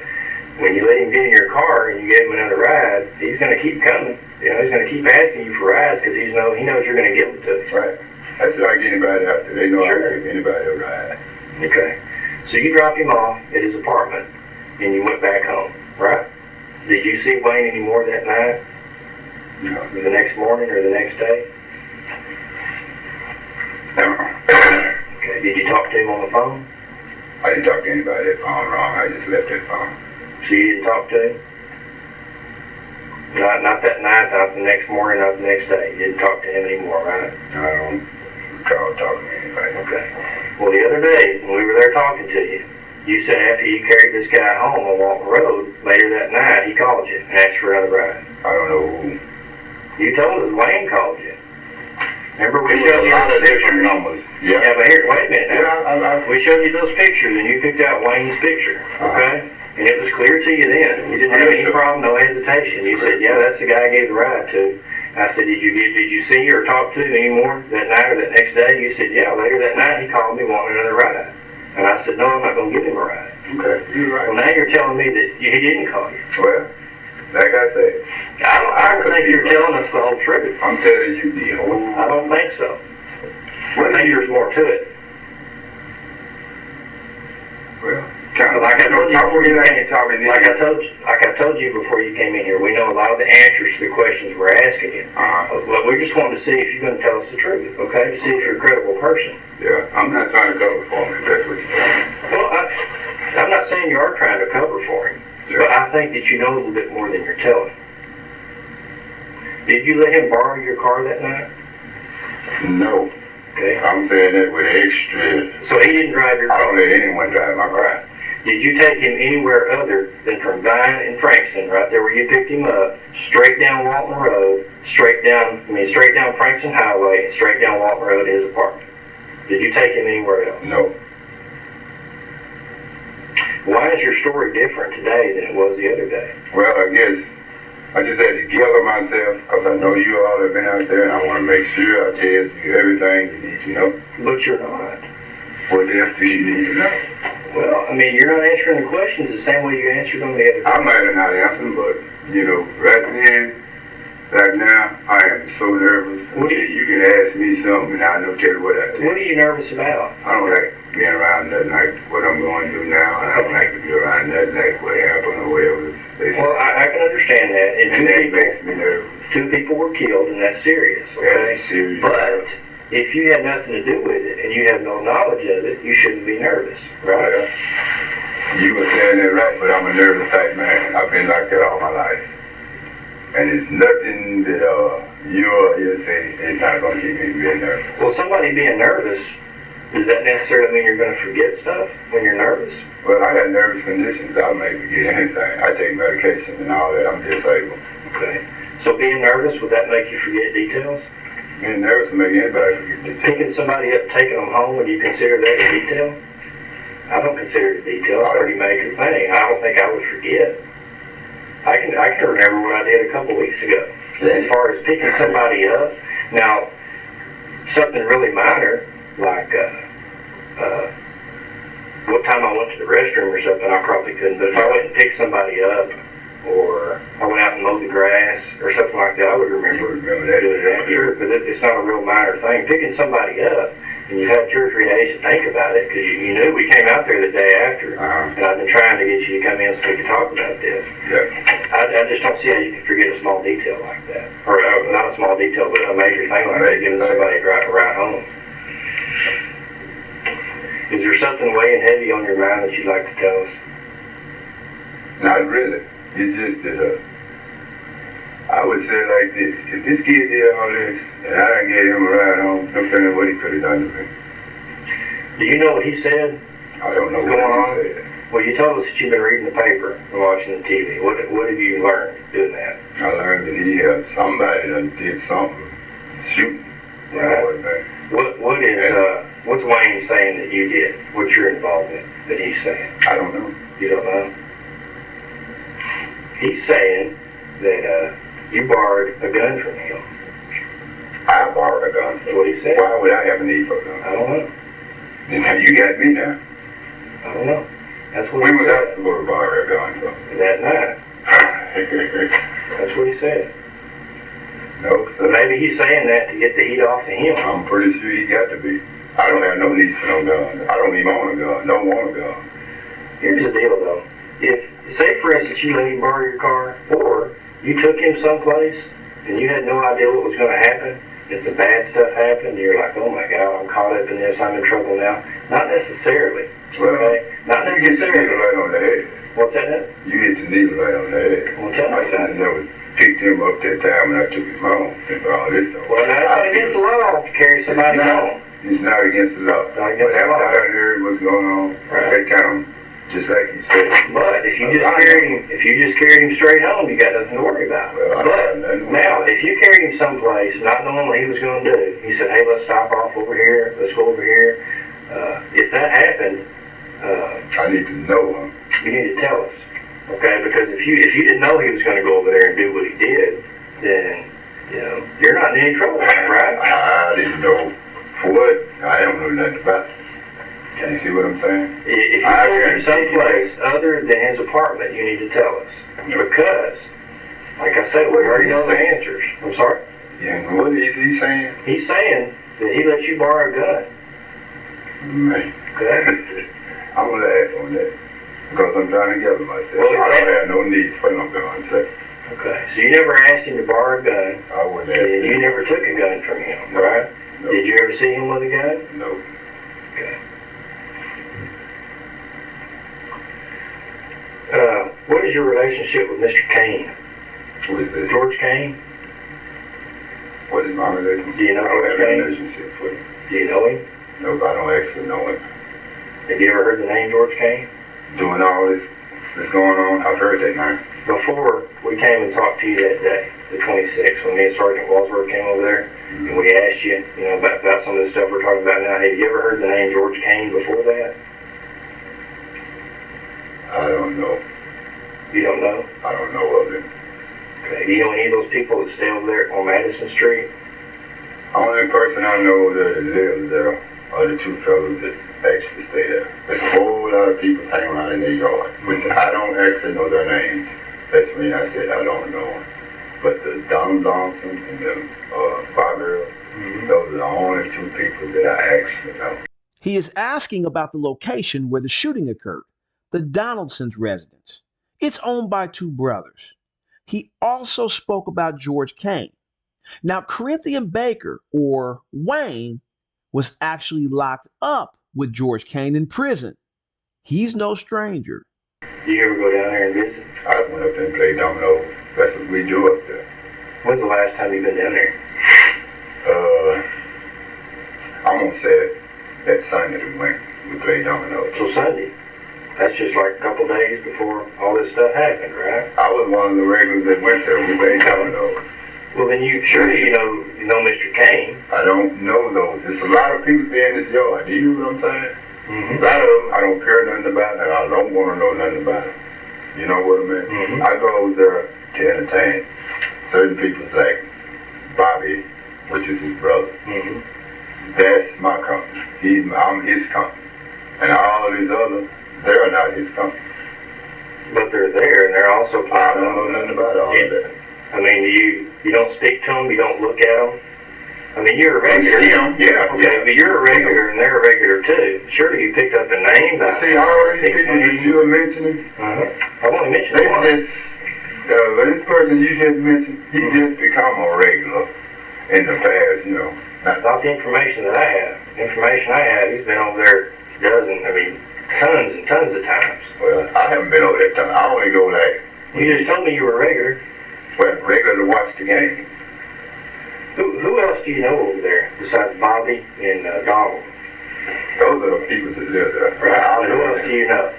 when you let him get in your car and you gave him another ride, he's going to keep coming. He's going to keep asking you for rides because he knows you're going to give them to him. Right. That's like anybody out there. They know Sure. I give anybody a ride. Okay. So you dropped him off at his apartment and you went back home, right? Did you see Wayne anymore that night? No. Or the next morning or the next day? No. Okay. Did you talk to him on the phone? I didn't talk to anybody that phone wrong. I just left that phone. So you didn't talk to him? Not that night, not the next morning, not the next day. You didn't talk to him anymore, right? I don't recall talking to anybody. Okay. Well, the other day, when we were there talking to you, you said after you carried this guy home on Walton Road, later that night, he called you and asked for another ride. I don't know who. You told us Wayne called you. Remember we It was showed you a lot those of different pictures? numbers. Yeah. Yeah, but here, wait a minute now. Yeah, We showed you those pictures and you picked out Wayne's picture, okay? And it was clear to you then. You didn't have any problem, no hesitation. You said, yeah, that's the guy I gave the ride to. I said, did you see or talk to him anymore that night or that next day? You said, yeah, later that night he called me wanting another ride. And I said, no, I'm not going to give him a ride. Okay, you're right. Well, now you're telling me that he didn't call you. Well, like I said, I don't think you're telling us the whole truth. I'm telling you the whole. I don't think so. I think there's more to it. Well, kind of Like I told you before you came, like I told you before you came in here, we know a lot of the answers to the questions we're asking you. But we just wanted to see if you're going to tell us the truth, okay? To see if you're a credible person. Yeah, I'm not trying to cover for him, if that's what you're saying. Well, I'm not saying you are trying to cover for him, but I think that you know a little bit more than you're telling. Did you let him borrow your car that night? No. Okay. I'm saying that with extra. So he didn't drive your car? I don't let anyone drive my car. Right. Did you take him anywhere other than from Vine and Frankston, right there where you picked him up, straight down Walton Road, straight down Frankston Highway, and straight down Walton Road to his apartment? Did you take him anywhere else? No. Why is your story different today than it was the other day? Well, I guess I just had to gather myself because I know you all have been out there, and I want to make sure I tell you everything you need to know. But you're not. What else do you need to know? Well, I mean, you're not answering the questions the same way you answered them the other day. I might have not answered them, but, right now, I am so nervous. You can ask me something, and I know tell you what I tell you. What are you nervous about? I don't like being around nothing like what I'm going to do now, and I don't like to be around nothing like what happened or whatever. Well, I can understand that. And that makes me nervous. 2 people were killed, and that's serious, okay? That's serious. But if you had nothing to do with it, and you have no knowledge of it, you shouldn't be nervous, right? Well, you were saying that right, but I'm a nervous type man. I've been like that all my life. And it's nothing that you'll say is not going to keep me being nervous. Well, somebody being nervous, does that necessarily mean you're going to forget stuff when you're nervous? Well, I got nervous conditions. I may forget anything. I take medication and all that. I'm disabled. Okay. So being nervous, would that make you forget details? Being nervous will make anybody forget details. Picking somebody up and taking them home, would you consider that a detail? I don't consider it a detail. It's a pretty major thing. I don't think I would forget. I can remember what I did a couple weeks ago. As far as picking somebody up, now, something really minor, like what time I went to the restroom or something, I probably couldn't. But if I went and picked somebody up, or I went out and mowed the grass, or something like that, I would remember doing that. Sure, because it's not a real minor thing. Picking somebody up, and you've had 2 or 3 days to think about it, because you knew we came out there the day after, and I've been trying to get you to come in so we could talk about this. Yeah. I just don't see how you can forget a small detail like that. Or not a small detail, but a major thing like that, giving somebody a ride home. Is there something weighing heavy on your mind that you'd like to tell us? Not really. It's just that I would say like this. If this kid did all this, and I didn't get him a ride home, no telling what he could have done to me. Do you know what he said? I don't know What's going on? He said. Well, you told us that you've been reading the paper and watching the TV. What have you learned doing that? I learned that he had somebody that did something, shooting. Right. What's Wayne saying that you did? What's your involvement that he's saying? I don't know. You don't know? He's saying that you borrowed a gun from him. I borrowed a gun. That's what he said. Why would I have a need for a gun? I don't know. Now you got me now. I don't know. That's what When he was said. I supposed to borrow a gun from? That night. That's what he said. No, But maybe he's saying that to get the heat off of him. I'm pretty sure he got to be. I don't have no need for no gun. I don't even own a gun. Don't want a gun. Here's the deal, though. If, say, for instance, you let him borrow your car, or you took him someplace and you had no idea what was going to happen, and some bad stuff happened, and you're like, oh my God, I'm caught up in this, I'm in trouble now. Not necessarily. Well, okay? Not you hit the needle necessarily. right on the head. What's that? You hit the needle right on the head. Well, tell me I should have never picked him up that time when I took him home and all this stuff. Well, now, it's not against the law to carry somebody home. It's not against the law. Not against the law. But after I heard what's going on, that kind of, just like you said. But if you just carried him straight home, you got nothing to worry about. Well, but now, if you carried him someplace, not knowing what he was going to do, he said, "Hey, let's stop off over here. Let's go over here." If that happened, I need to know him. You need to tell us, okay? Because if you didn't know he was going to go over there and do what he did, then you're not in any trouble, right? I didn't know for what. I don't know nothing about it. You see what I'm saying? If you took him someplace other than his apartment, you need to tell us. Because, like I said, we already know the answers. I'm sorry? Yeah, and what is he saying? He's saying that he let you borrow a gun. Man. Okay? I'm going to ask on that. Because I'm trying to gather myself. Well, I don't have no need for no gun, so. Okay, so you never asked him to borrow a gun. I wouldn't ask And you him. never took a gun from him, right? No. Did you ever see him with a gun? No. Okay. What is your relationship with Mr. Kane? Who is this? George Kane? What is my relationship? Do you know I don't George have a Kane? relationship with him. Do you know him? No, I don't actually know him. Have you ever heard the name George Kane? Doing all this that's going on, I've heard that name. Before we came and talked to you that day, the 26th, when me and Sergeant Walsworth came over there, and we asked you, about some of the stuff we're talking about now, have you ever heard the name George Kane before that? I don't know. You don't know? I don't know of him. Okay. Do you know any of those people that stay over there on Madison Street? Only person I know that lives there are the two fellows that actually stay there. There's a whole lot of people hanging around in their yard, which I don't actually know their names. That's the reason I said I don't know them. But the Donald Johnson and the Bobby, those are the only two people that I actually know. He is asking about the location where the shooting occurred, the Donaldson's residence. It's owned by two brothers. He also spoke about George Kane. Now, Corinthian Baker, or Wayne, was actually locked up with George Kane in prison. He's no stranger. Do you ever go down there and visit? I went up there and played domino. That's what we do up there. When's the last time you've been down there? I'm going to say that Sunday we played domino. So Sunday. That's just like a couple days before all this stuff happened, right? I was one of the regulars that went there. We played domino. Well, then surely you know Mr. Kane. I don't know those. There's a lot of people there in this yard. Do you know what I'm saying? Mm-hmm. A lot of them I don't care nothing about, and I don't want to know nothing about them. You know what I mean? Mm-hmm. I go there to entertain certain people like Bobby, which is his brother. Mm-hmm. That's my company. I'm his company. And all of these others, they're not his company. But they're there, and they're also I don't know nothing about all of that. I mean, you don't speak to them, you don't look at them. I mean, you're a regular. Yeah. Okay, but you're a regular, and they're a regular too. Surely you picked up the name. See, all these people that you were mentioning, I've only mentioned they one. this person you just mentioned, he just become a regular in the past, Not the information that I have. The information I have, he's been over there tons and tons of times. Well, I haven't been over that time. I only go like... You just told me you were regular. Well, regular to watch the game. Who else do you know over there besides Bobby and Donald? Those are the people that live there. Right. Who else do you know?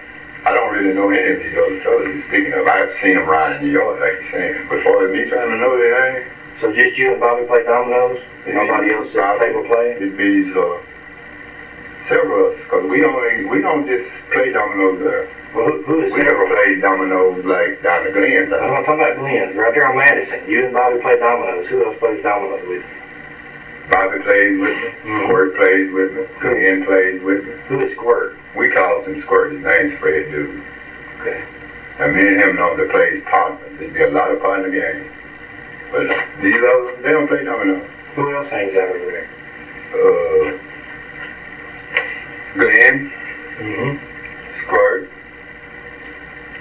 I don't really know any of these other fellas you're speaking of. I've seen them riding in the yard, like you're saying. But for me trying to know their name... So just you and Bobby play dominoes? Nobody else at the table play? It be several of us, because we don't just play dominoes there. Well, who is we never played dominoes like down the Glens. I'm talking about Glens, right there on Madison. You and Bobby play dominoes. Who else plays dominoes with you? Bobby plays with me. Squirt plays with me. Glenn plays with me. Who is Squirt? We call him Squirt. His name's Fred Dude. Okay. And me and him normally plays partners. There'd be a lot of partner games. But these others, they don't play dominoes. Who else hangs out over there? Glenn. Squirt.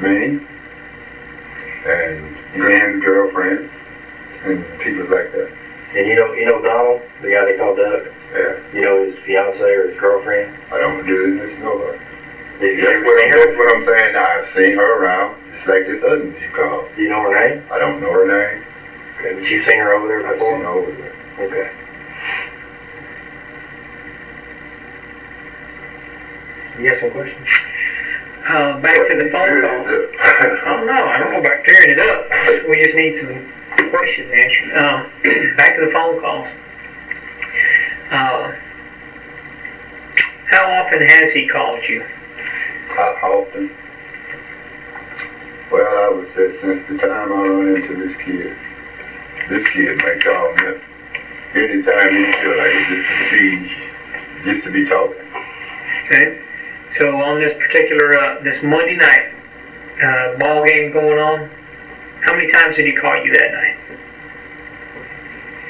Me. And Glenn's girlfriend. And people like that. And you know Donald, the guy they call Doug? Yeah. You know his fiance or his girlfriend? I don't do this, know her. Did you ever see her? That's what I'm saying. I've seen her around, just like this other you call. Do you know her name? I don't know her name. Okay, but you've seen her over there I've before? seen her over there. Okay. You got some questions? Back to the phone call. Oh no, I don't know about tearing it up. We just need some questions answered. Back to the phone calls. How often has he called you? How often? Well, I would say since the time I run into this kid may call me anytime he feel like it, just to be talking. Okay. So on this particular, this Monday night, ball game going on, how many times did he call you that night?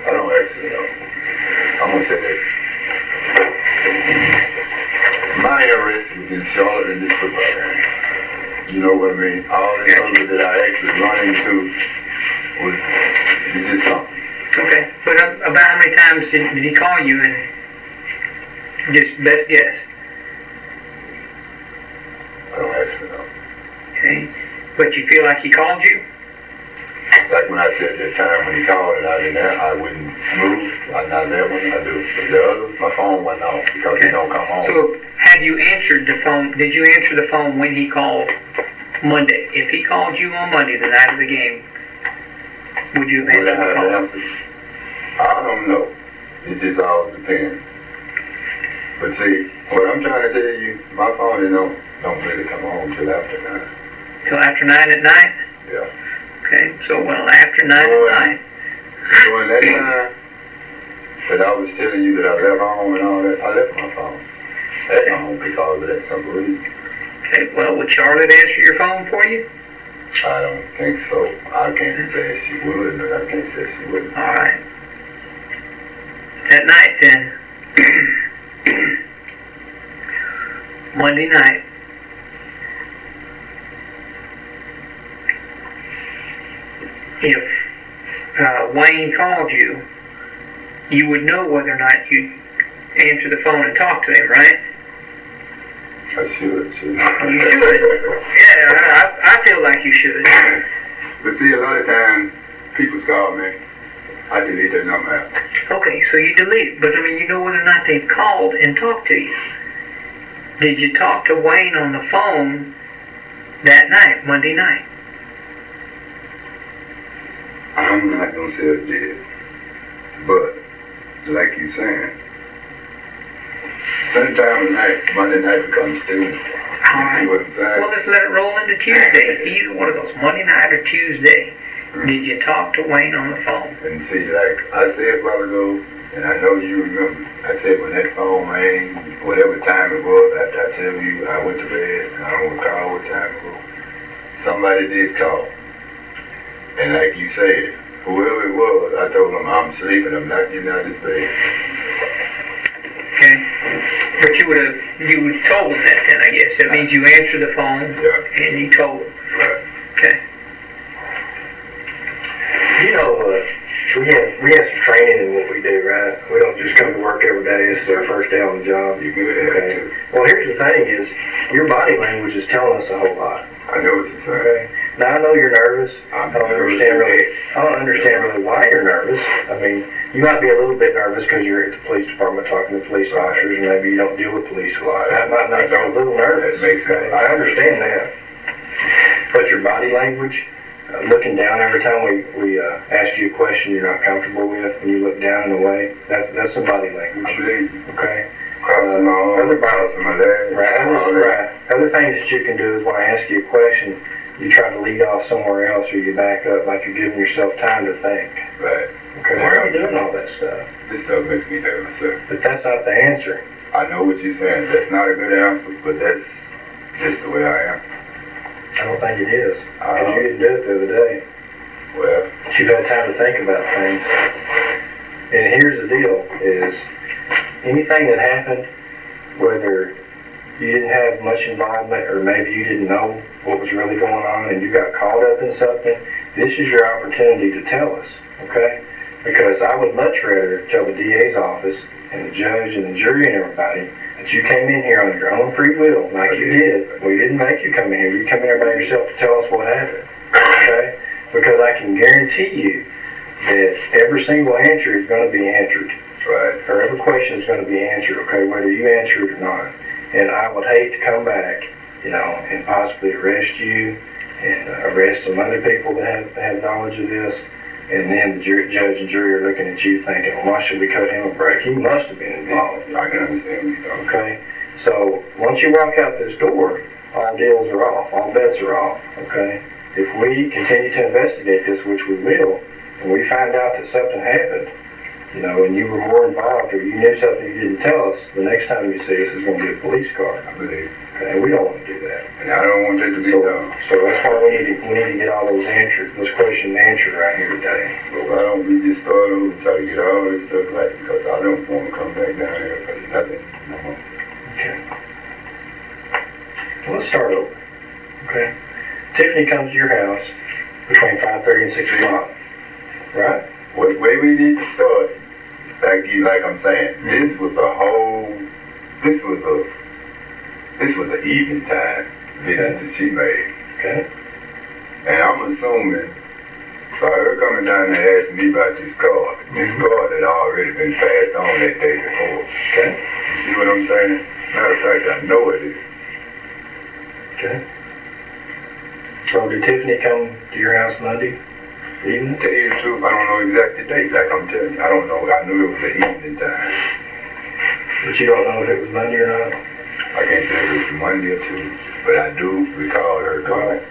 I don't actually know. I'm gonna say that my interest was in Charlotte and this football game. You know what I mean? All the others that I actually run into was just something. Okay, but about how many times did he call you, and just best guess? I don't actually know. Okay, but you feel like he called you? Like when I said that time when he called and I wouldn't move. Not that one, I do. But the others, my phone went off because he don't come home. So have you answered the phone? Did you answer the phone when he called Monday? If he called you on Monday, the night of the game, would you have answered the phone? I don't know. It just all depends. But see, what I'm trying to tell you, my phone don't really come home till after 9. Till after 9 at night? Yeah. Okay, so well after 9 at night. During that time that I was telling you that I left home and all that, I left my phone at home because of that simple reason. Okay, well, would Charlotte answer your phone for you? I don't think so. I can't say she would, but I can't say she wouldn't. All right. That night then, Monday night, if Wayne called you, you would know whether or not you'd answer the phone and talk to him, right? I should. You should. Yeah, I feel like you should. But see, a lot of times, people call me, I delete their number out. Okay, so you delete, but I mean, you know whether or not they've called and talked to you. Did you talk to Wayne on the phone that night, Monday night? I'm not going to say it did. But, like you saying, sometime at night, Monday night becomes Tuesday. You see what I'm saying? Well, let's let it roll into Tuesday. Either one of those, Monday night or Tuesday. Did you talk to Wayne on the phone? And see, like I said a while ago, and I know you remember, I said when that phone rang, whatever time it was, after I tell you I went to bed, and I don't recall what time it was, somebody did call. And like you said, whoever it was, I told them I'm sleeping, I'm not getting out of this bed. Okay. But you would have told them that then, I guess. That means you answered the phone and you told them. Right. Okay. You know, we have some training in what we do, right? We don't just come to work every day. This is our first day on the job. You're good at it too. Well, here's the thing is, your body language is telling us a whole lot. I know what you're saying. Okay. Now I know you're nervous. I don't understand really why you're nervous. I mean, you might be a little bit nervous because you're at the police department talking to police officers, and maybe you don't deal with police a lot. That might make you a little nervous. That makes sense. I understand that. But your body language, looking down every time we ask you a question you're not comfortable with, when you look down and away, that's some body language. I believe you. Okay. Crossing my arms, crossing my legs. Right. Other things that you can do is when I ask you a question, you try to lead off somewhere else, or you back up like you're giving yourself time to think. Right. Okay. Why are you doing all that stuff? This stuff makes me nervous, sir. But that's not the answer. I know what you're saying. That's not a good answer, but that's just the way I am. I don't think it is. Because you didn't do it the other day. Well, You've had time to think about things. And here's the deal, is anything that happened, whether you didn't have much involvement or maybe you didn't know what was really going on and you got caught up in something, this is your opportunity to tell us, okay? Because I would much rather tell the DA's office and the judge and the jury and everybody that you came in here on your own free will, like you did. We didn't make you come in here. You come in here by yourself to tell us what happened, okay? Because I can guarantee you that every single answer is going to be answered. right. Or every question is going to be answered, okay, whether you answer it or not. And I would hate to come back, and possibly arrest you and arrest some other people that have knowledge of this. And then the judge and jury are looking at you thinking, well, why should we cut him a break? He must have been involved. I can understand you, though. Okay? So once you walk out this door, all deals are off. All bets are off. Okay? If we continue to investigate this, which we will, and we find out that something happened, you know, and you were more involved or you knew something you didn't tell us, the next time you see us is going to be a police car. I believe. Okay, and we don't want to do that. And I don't want that to be done. So that's why we need to get all those questions answered right here today. But why don't we just start over and try to get all this stuff right? Because I don't want to come back down here for nothing no more. Okay. Well, let's start over. Okay. Tiffany comes to your house between 5:30 and 6 o'clock. Right? Well, the way we need to start, like I'm saying, this was an evening time visit that she made. Okay. And I'm assuming, by her coming down and asking me about this car had already been passed on that day before. Okay. You see what I'm saying? Matter of fact, I know it is. Okay. So did Tiffany come to your house Monday evening? To tell you the truth, I don't know exact date, like I'm telling you. I don't know. I knew it was an evening time. But you don't know if it was Monday or not? I can't say if it was Monday or Tuesday, but I do recall her coming.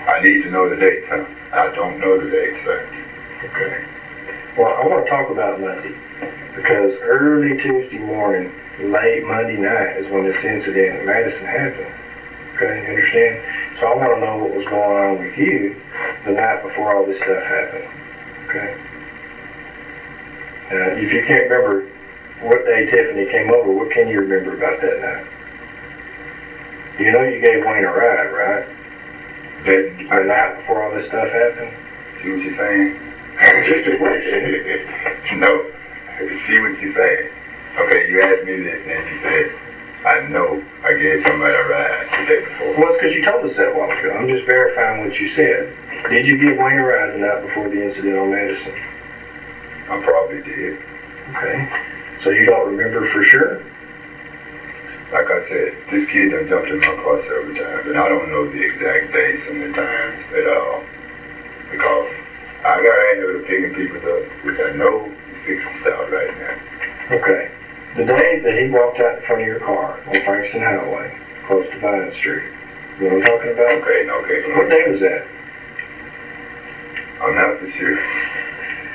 I need to know the date, huh? I don't know the date, sir. Okay. Well, I want to talk about Monday because early Tuesday morning, late Monday night is when this incident in Madison happened. Okay, you understand? So I want to know what was going on with you the night before all this stuff happened. Okay? If you can't remember what day Tiffany came over, what can you remember about that night? You know you gave Wayne a ride, right? The night before all this stuff happened? See what you're saying? Just a question. No. See what you're saying. Okay, you asked me this and you said, I know I gave somebody a ride the day before. Well, it's because you told us that a while ago. I'm just verifying what you said. Did you give Wayne a ride the night before the incident on Madison? I probably did. Okay. So you don't remember for sure? Like I said, this kid done jumped in my car several times, and I don't know the exact dates and the times at all. Because I got angered at picking people up, which I know is fixing to start right now. Okay. The day that he walked out in front of your car on Frankston Highway, close to Vine Street, you know what I'm talking about? Okay. What day was that? I'm not for sure.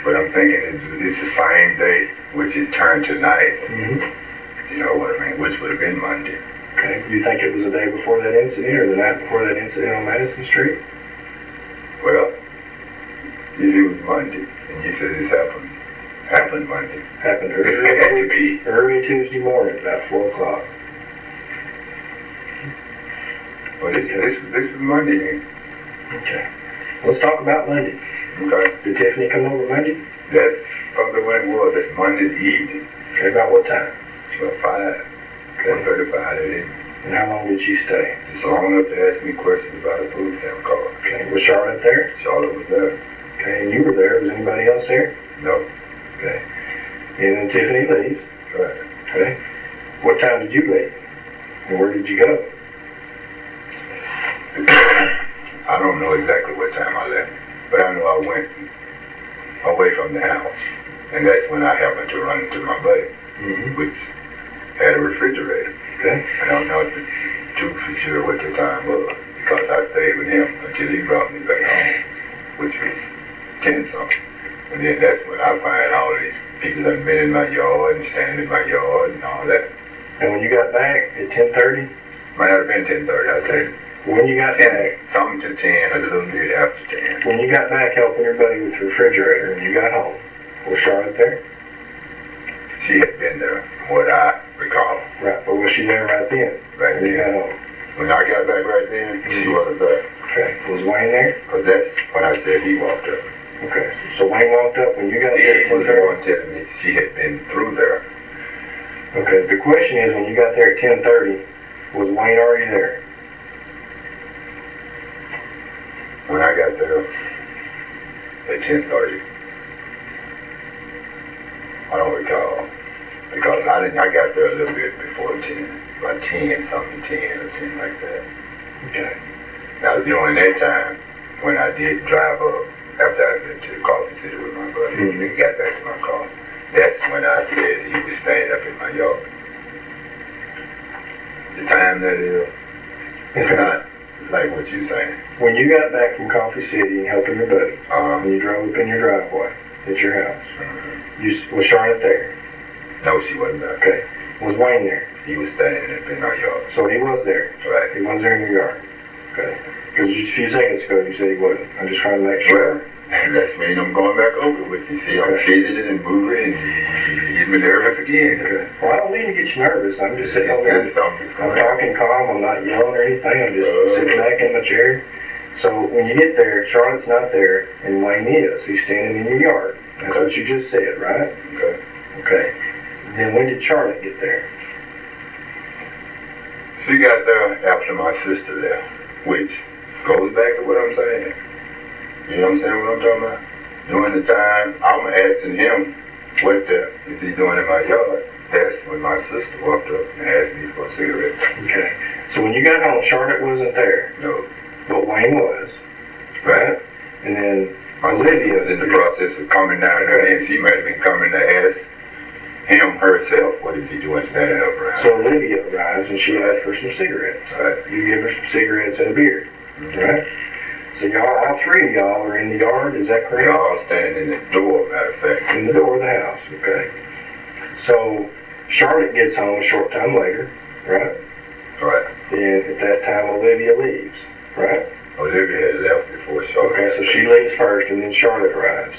But I'm thinking it's the same day, which it turned to night. Mm-hmm. You know what I mean? Which would have been Monday. Okay. Do you think it was the day before that incident or the night before that incident on Madison Street? Well, if it was Monday, and you said this happened Monday. Happened It had to be. early Tuesday morning, about 4 o'clock. Well, this was Monday then. Okay. Let's talk about Monday. Okay. Did Tiffany come over Monday? That's probably when it was. That's Monday evening. Okay, about what time? About 5. Okay. 1:35 that evening. And how long did she stay? Just long enough to ask me questions about a food stamp card. Okay. Was Charlotte there? Charlotte was there. Okay, and you were there. Was anybody else there? No. Okay. And then Tiffany leaves. Right. Okay. What time did you leave? And where did you go? I don't know exactly what time I left, but I know I went away from the house, and that's when I happened to run into my buddy, which had a refrigerator. Okay. I don't know for sure what the time was, because I stayed with him until he brought me back home, which was 10-something. And then that's when I find all these people that have been in my yard and standing in my yard and all that. And when you got back at 10:30? Might have been 10:30, I said. When you got back? Something to 10, a little bit after 10. When you got back helping your buddy with the refrigerator and you got home, was Charlotte there? She had been there, from what I recall. Right, but was she there right then? Right when you got then. home? When I got back right then, she wasn't there. Okay. Was Wayne there? Because that's when I said he walked up. Okay. So Wayne walked up when you got there He at was the 10:30? one telling me she had been through there. Okay. The question is, when you got there at 10:30, was Wayne already there? When I got there at 10:30, I don't recall. Because I got there a little bit before 10. About 10, something 10 or 10 like that. Okay. Now, during that time, when I did drive up, after I went to the Coffee City with my buddy, and got back to my car, that's when I said he was standing up in my yard. The time that is, it's not like what you're saying. When you got back from Coffee City and helping your buddy, when you drove up in your driveway, at your house. Was Charlotte there? No, she wasn't there. Okay. Was Wayne there? He was standing in our yard. So he was there? Right. He was there in your yard? Okay. Because a few seconds ago you said he wasn't. I'm just trying to make sure. Well, that's when I'm going back over with you. See, I'm fidgeting and moving, and you get me nervous again. Okay. Well, I don't mean to get you nervous. I'm just sitting over there. I'm talking calm. I'm not yelling or anything. I'm just sitting back in my chair. So when you get there, Charlotte's not there, and Wayne is. He's standing in your yard. That's what you just said, right? Okay. Okay. Then when did Charlotte get there? She got there after my sister left, which goes back to what I'm saying. You understand what I'm talking about? During the time I'm asking him what is he doing in my yard, that's when my sister walked up and asked me for a cigarette. Okay. So when you got home, Charlotte wasn't there. No. But Wayne was. Right? And then my sister was in the process of coming down there, and she might have been coming to ask him herself, what is he doing standing up around? So Olivia arrives and she asks for some cigarettes. Right. You give her some cigarettes and a beer. Right? So all three of y'all are in the yard, is that correct? We're all standing in the door, matter of fact. In the door of the house, okay. So Charlotte gets home a short time later, right? Right. And at that time Olivia leaves, right? Olivia had left before Charlotte. Okay, so she leaves first and then Charlotte arrives.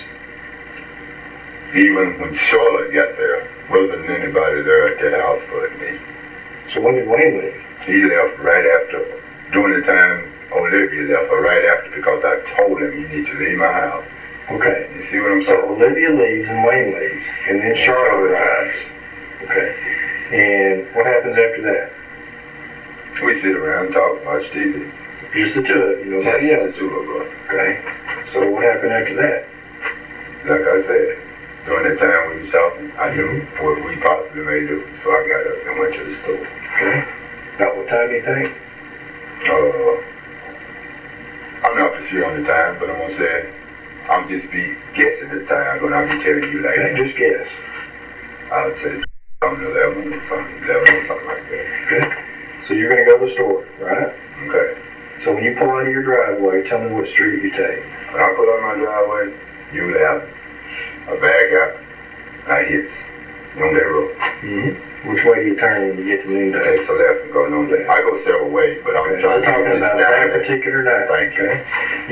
Even when Charlotte got there, wasn't anybody there at the house but me. So when did Wayne leave? He left right after, during the time Olivia left, or right after, because I told him you need to leave my house. Okay. You see what I'm So saying? Olivia leaves and Wayne leaves, and then Charlotte arrives. Okay. And what happens after that? We sit around and talk, watch TV. Just the two of you, nobody else. Just the two of us. Okay. So what happened after that? Like I said, during the time we was talking, I knew what we possibly may do, so I got up and went to the store. Okay. About what time do you think? I'm not for sure on the time, but I'm gonna say I'm just be guessing the time, but I'll be telling you like Okay, just guess. I would say something 11 or something like that. Okay. So you're gonna go to the store, right? Okay. So when you pull out of your driveway, tell me what street you take. When I pull out my driveway, you would have a bag out. I hit Noonday Road. Mm-hmm. Which way do you turn when you get to Noonday? Take a left and go Noonday. I go several ways, but I'm Okay, trying we're to get talking this about down. that particular night. Thank you. Okay?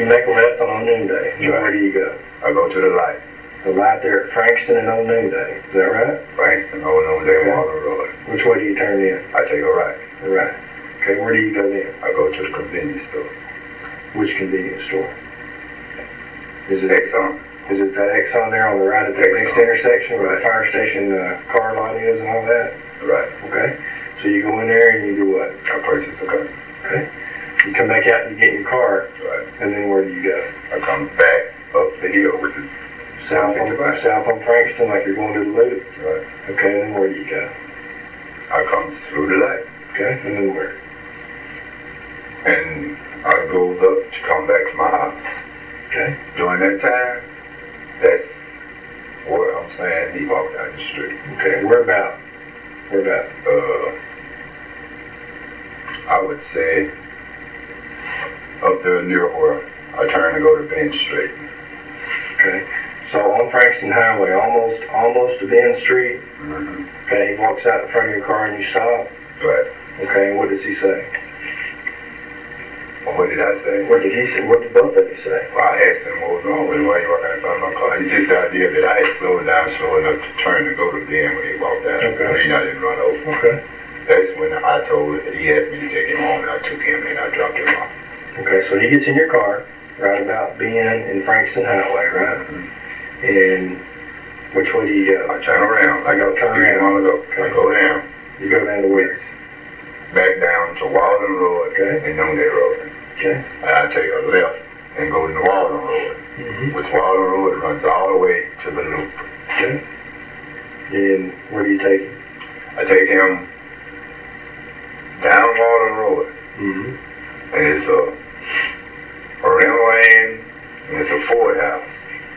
You make a left on Noonday. Right. Where do you go? I go to the light. The light there at Frankston and Old Noonday. Is that right? Frankston, Old Noonday, Okay. Walden Road. Which way do you turn in? I take a right. Right. Okay, where do you go then? I go to the convenience store. Which convenience store? Is it Exxon. Is it that Exxon there on the right at that next intersection where the Right. fire station car lot is and all that? Right. Okay. So you go in there and you do what? I purchase a car. Okay. You come back out and you get in your car, Right. and then where do you go? I come back up the hill, which is South on Frankston, like you're going to the loop. right. Okay, and then where do you go? I come through the light. Okay, and then where? And I goes up to come back to my house. Okay. During that time, that's what I'm saying, he walked down the street. Okay, where about? Where about? I would say up there near where I turn to go to Bench Street. Okay. So on Frankston Highway, almost to Ben Street. Mm-hmm. Okay, he walks out in front of your car and you stop. Right. Okay, and what does he say? Well, what did I say? What did he say? What did both of you say? Well, I asked him what was wrong with him, why you walking in front of my car. It's just the idea that I had slowed down slow enough to turn to go to Ben when he walked out. Okay. The reason I didn't run over. Okay. That's when I told him, he asked me to take him home, and I took him and I dropped him off. Okay, so he gets in your car, right about Ben and Frankston Highway, right? Mm-hmm. And which way do you go? I turn around. I go Turn around. a while ago. Okay. I go down. You go down to where? Back down to Walden Road Okay. and Noonday Road. Okay. And I take a left and go to the Walden Road. Mm-hmm. Which Walden Road runs all the way to the loop. Okay. And where do you take him? I take him down Walden Road. Mm-hmm. And it's a rental lane and it's a Ford house.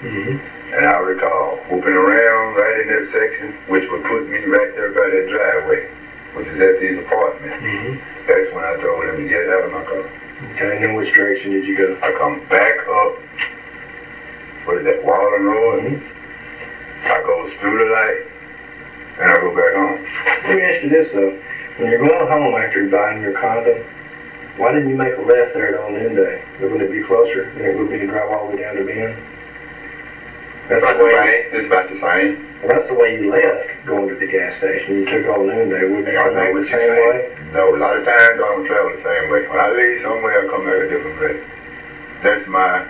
Mm-hmm. And I recall whooping around right in that section, which would put me right there by that driveway, which is at these apartments. Mm-hmm. That's when I told him to get out of my car. Okay, and then which direction did you go? I come back up, what is that, Walden Road, Mm-hmm. I goes through the light, and I go back home. Let me ask you this though. When you're going home after buying your condo, why didn't you make a left there at old noonday? Wouldn't it be closer than it would be to drive all the way down to Bend? It's about the same. It's about the same. Well, that's the way you left going to the gas station. You took old noonday. Wouldn't you I come know back what the you're same way? saying. No, a lot of times I don't travel the same way. When I leave somewhere, I come back a different place. That's my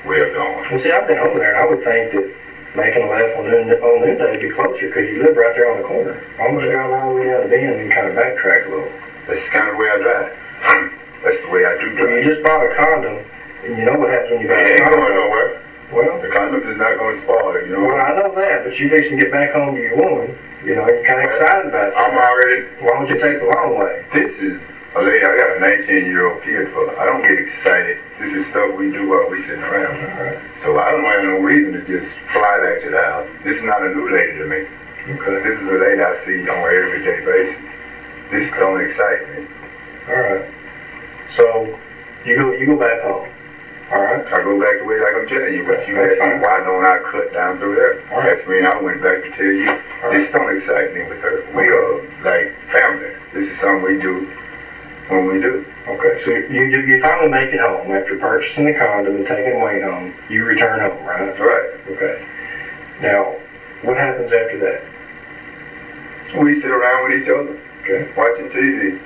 way of going. Well, see, I've been over there, and I would think that making a left on noonday would be closer because you live right there on the corner. Almost drive all the way down to Bend and kind of backtrack a little. That's kind of the way I drive. That's the way I do Well, you drive. just bought a condo, and you know what happens when you buy a It ain't condo. going nowhere. Well, The condom is not going to spoil it, you know. well, I know that, but you fixing to get back home to your woman. You know, you're kind of excited about I'm that. already. Why don't you take the long way? This is a lady. I got a 19-year-old kid for. I don't get excited. This is stuff we do while we sitting around. All right. So I don't have no reason to just fly back to the house. This is not a new lady to me. Okay. This is a lady I see on an everyday basis. This don't excite me. All right. So you go back home. All right. I go back the way like I'm telling you, but you That's asked me fine. why don't I cut down through there? All right. That's me. I went back to tell you. This don't excite me with her. We are like family. This is something we do when we do. Okay. So you finally make it home after purchasing the condo and taking Wayne home. You return home, right? Right. Okay. Now, what happens after that? We sit around with each other, Okay. watching TV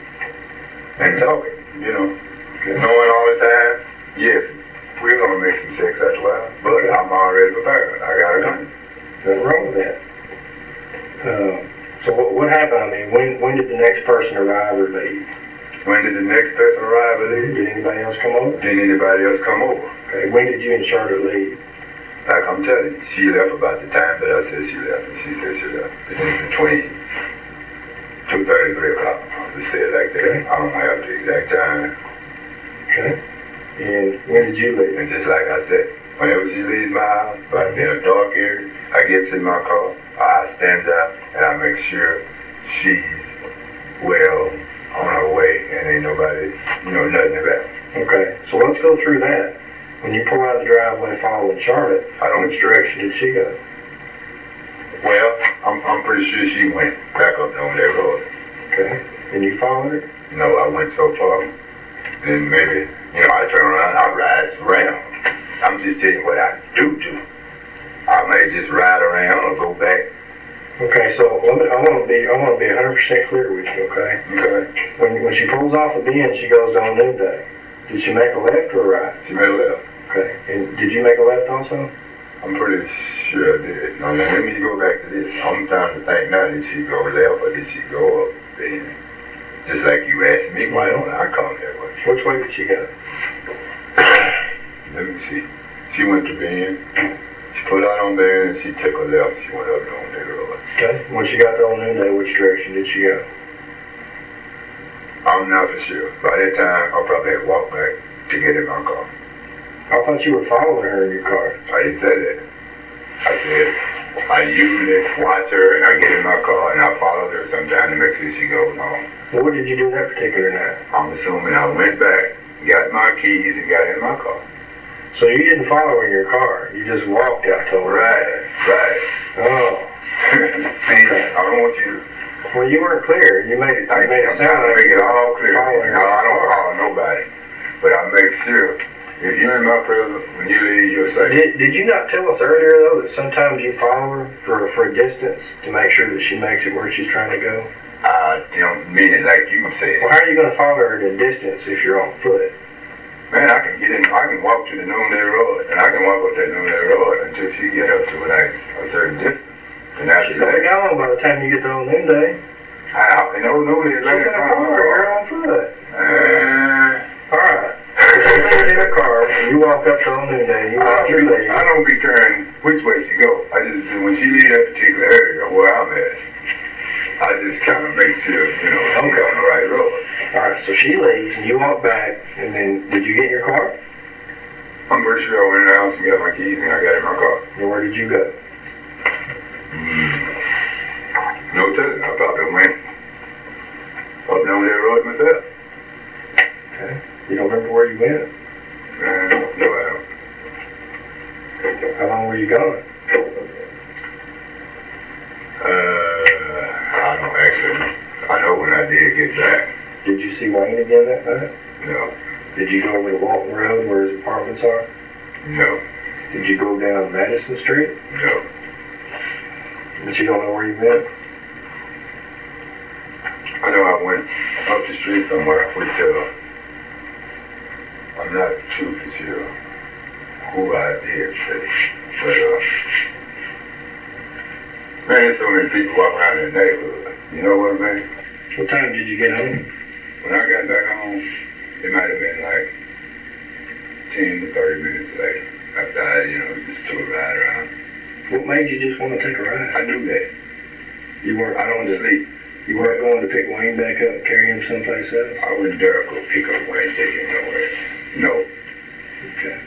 and talking. You know, Okay. knowing all the time. Yes, we're gonna make some sex after a while, but Okay. I'm already prepared. I got a gun. Nothing wrong with that. So what happened? I mean, when did the next person arrive or leave? When did the next person arrive? I leave? Did anybody else come over? Did anybody else come over? Okay. When did you and Charlotte leave? Like I'm telling you, she left about the time that I said she left, and she said she left between 2:30 3 o'clock. I'll just say it like that. Okay. I don't have the exact time. Okay. And when did you leave? And just like I said, whenever she leaves my house, like in a dark area, I get in my car, I stand up, and I make sure she's well on her way, and ain't nobody, nothing about it. Okay. So let's go through that. When you pull out of the driveway following Charlotte, I don't- which direction did she go? Well, I'm pretty sure she went back up on that road. Okay. And you followed her? No, I went so far, then maybe, I turn around, I ride around. I'm just telling you what I do. I may just ride around or go back. Okay. So I want to be 100% clear with you. Okay. Okay. When she pulls off the bend, she goes down noonday. Did she make a left or a right? She made a left. Okay. And did you make a left also? I'm pretty sure I did. Now, let me go back to this. I'm trying to think now, did she go left or did she go up then? Just like you asked me, why don't I come that way? Which way did she go? Let me see. She went to Bend. She put out on Bend and she took a left. She went up on that road. Okay. When she got to old noonday, which direction did she go? I'm not for sure. By that time, I probably had walked back to get in my car. I thought you were following her in your car. I didn't say that. I said, I usually watch her and I get in my car and I follow her sometime to make sure she goes home. What did you do that particular night? I'm assuming I went back, got my keys, and got in my car. So you didn't follow her in your car. You just walked out to her. Right. Oh. See, I don't want you to... Well, you weren't clear. You made it I'm sound trying to like make it all clear. following her. No, I don't follow nobody. But I make sure, if you're in my presence, when you leave, you're safe. Did you not tell us earlier, though, that sometimes you follow her for a distance to make sure that she makes it where she's trying to go? I don't mean it like you said. Well, how are you going to follow her at a distance if you're on foot? Man, I can walk to the noonday road, and I can walk up that noonday road until she get up to like a certain distance. And after She's going to be that, gone by the time you get to old noonday. how? And no noonday She's like in a car. You're on foot. All right. She's in a car. You walk up to old noonday. You watch her leave. I don't be caring which way she go. I just, when she leave that particular area where I'm at, I just kind of make sure, she's on the right road. All right. So she leaves, and you walk back, and then did you get in your car? I'm pretty sure I went in the house and got my keys and I got in my car. And where did you go? No telling. I probably went up down that road myself. Okay. You don't remember where you went? No, I don't. How long were you gone? I don't actually know. I know when I did get back. Did you see Wayne again that night? No. Did you go over to Walton Road where his apartments are? No. Did you go down Madison Street? No. But you don't know where you've been? I know I went up the street somewhere, which, I'm not too sure who I did say. But, man, there's so many people walking around in the neighborhood. You know what I mean? What time did you get home? When I got back home, it might have been like 10 to 30 minutes later. After I, just took a ride around. What made you just want to take a ride? I knew that. You weren't. I don't sleep. You weren't going to pick Wayne back up and carry him someplace else? I wouldn't dare go pick up Wayne, take him nowhere. No. Okay.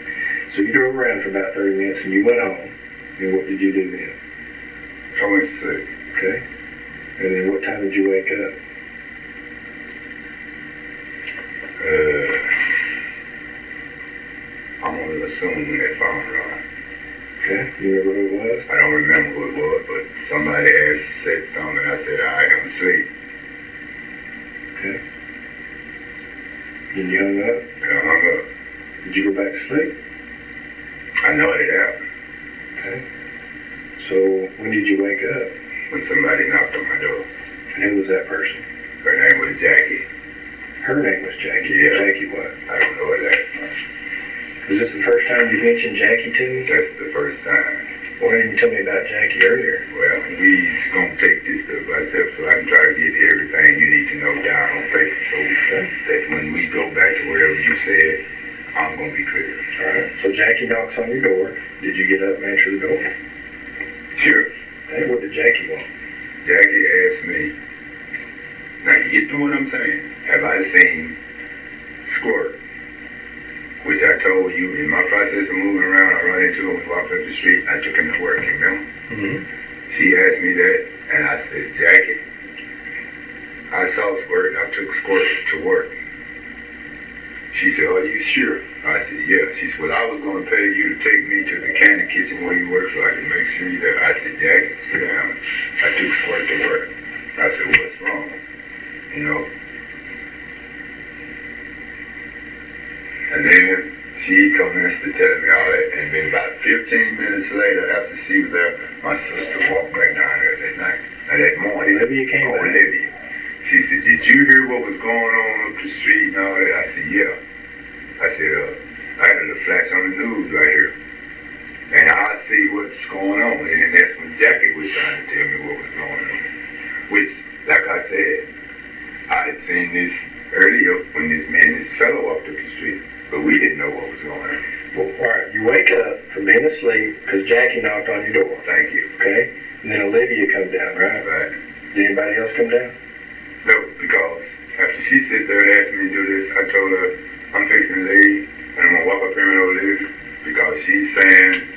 So you drove around for about 30 minutes and you went home. And what did you do then? I went to sleep. Okay. And then what time did you wake up? I'm going to assume that phone rang. Okay. You remember who it was? I don't remember who it was, but somebody said something, and I said, all right, I'm asleep. Okay. Then you hung up? And I hung up. Did you go back to sleep? I know it happened. Okay. So when did you wake up? When somebody knocked on my door. And who was that person? Her name was Jackie. Her name was Jackie. Yeah. Jackie what? I don't know her last name. Was this the first time you mentioned Jackie to me? That's the first time. Why didn't you tell me about Jackie earlier? Well, we's going to take this step by step so I can try to get everything you need to know down on paper so that when we go back to wherever you said, I'm going to be clear. All right. So Jackie knocks on your door. Did you get up and answer the door? Sure. Hey, what did Jackie want? Jackie asked me, now you get to what I'm saying, have I seen Squirt? Which I told you in my process of moving around, I run into him, we walked up the street, I took him to work, you remember? Mm-hmm. She asked me that, and I said, Jackie, I saw Squirt, and I took Squirt to work. She said, are you sure? I said, yeah. She said, well, I was going to pay you to take me to the candy kitchen where you work so I can make sure you're there. I said, Jackie, sit down. I took Squirt to work. I said, what's wrong? And then she commenced to tell me all that, and then about 15 minutes later, after she was there, my sister walked back down there that night, that morning. Olivia came back. Olivia. She said, did you hear what was going on up the street and all that? I said, yeah. I said, I had a flash on the news right here. And I see what's going on. And then that's when Jackie was trying to tell me what was going on. Which, like I said, I had seen this earlier when this fellow walked up the street. But we didn't know what was going on. Well, all right. You wake up from being asleep because Jackie knocked on your door. Thank you. Okay? And then Olivia comes down, right? Right. Did anybody else come down? No, because after she sat there and asked me to do this, I told her I'm fixing to leave and I'm going to walk up here with Olivia because she's saying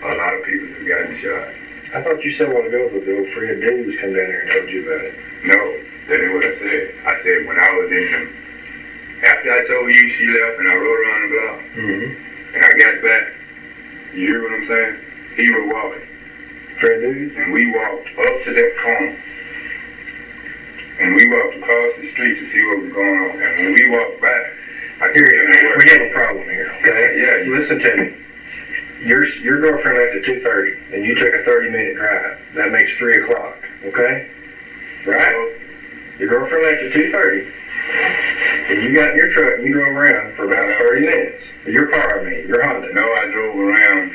a lot of people have gotten shot. I thought you said a while ago that the old Fred Dudes come down here and told you about it. No, that ain't what I said. I said when I was in them, after I told you she left and I rode around the block and I got back, you hear what I'm saying? He was walking. Fred Dudes? And we walked up to that corner. And we walked across the street to see what was going on. And when we walked back, I took him to work. We have a problem here, okay? Yeah. Listen to me. Your girlfriend left at 2:30, and you took a 30-minute drive. That makes 3 o'clock, okay? Right? Your girlfriend left at 2:30, and you got in your truck and you drove around for about 30 minutes. Your car, your Honda. No, I drove around.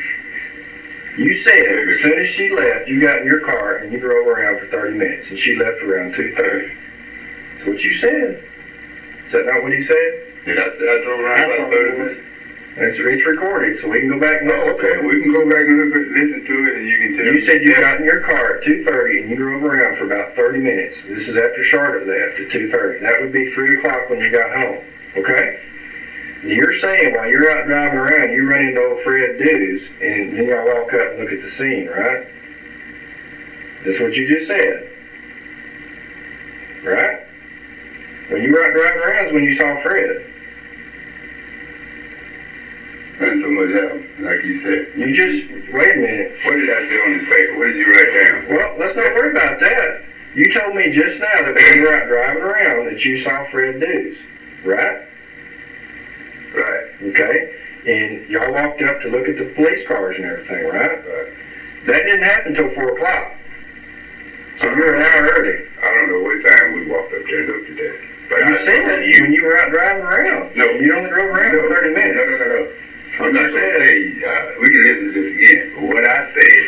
You said as soon as she left, you got in your car and you drove around for 30 minutes, and she left around 2:30. That's what you said. Is that not what you said? Did I say I drove around about 30 minutes? It's recorded, so we can go back and listen. Oh, okay. We can go back and listen to it, and you can tell. You said you got in your car at 2:30 and you drove around for about 30 minutes. This is after Charlotte left at 2:30. That would be 3 o'clock when you got home. Okay? You're saying while you're out driving around, you run into old Fred Dews, and then y'all walk up and look at the scene, right? That's what you just said. Right? When you were out driving around is when you saw Fred. And so much happened. Like you said. You just, wait a minute. What did I say on this paper? What did you write down? Well, let's not worry about that. You told me just now that when you were out driving around that you saw Fred Dews, right? Right. Okay. And y'all walked up to look at the police cars and everything, right? Right. That didn't happen until 4 o'clock. So you were an hour early. I don't know what time we walked up there and looked at that. But You said that when you were out driving around. No. You only drove around for 30 minutes. No. I'm not going to say, we can listen to this again. But what I said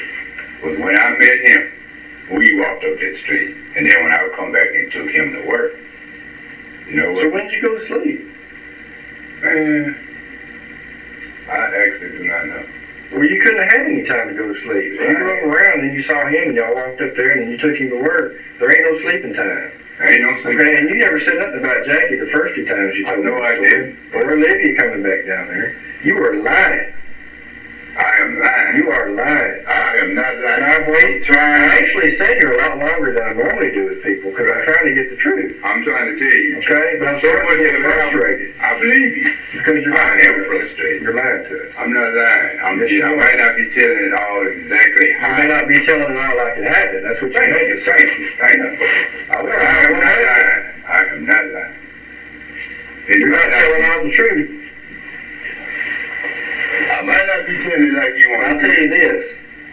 was when I met him, we walked up that street. And then when I would come back and took him to work, you know what? So when did you go to sleep? Man, I actually do not know. Well, you couldn't have had any time to go to sleep. If you drove around and you saw him and y'all walked up there and then you took him to work, there ain't no sleeping time. Ain't no sleeping Okay, time. and you never said nothing about Jackie the first 2 times you told me. No, the I story. didn't. Or Olivia coming back down there. You were lying. I am lying. You are lying. I am not lying. And I actually said you're a lot longer than I normally do with people because I'm trying to get the truth. I'm trying to tell you. Okay? But I'm So starting to get much of it, frustrated. I believe you. Because you're I lying am to us. frustrated. You're lying to us. I'm not lying. Yes, you I are. might not be telling it all exactly You how. may not be telling it all like it happened. That's what you Thank meant you. to say. Thank you. I will. I am not lying. I am not lying. You're not telling all the truth. I might not be telling it like you want. I'll tell you this.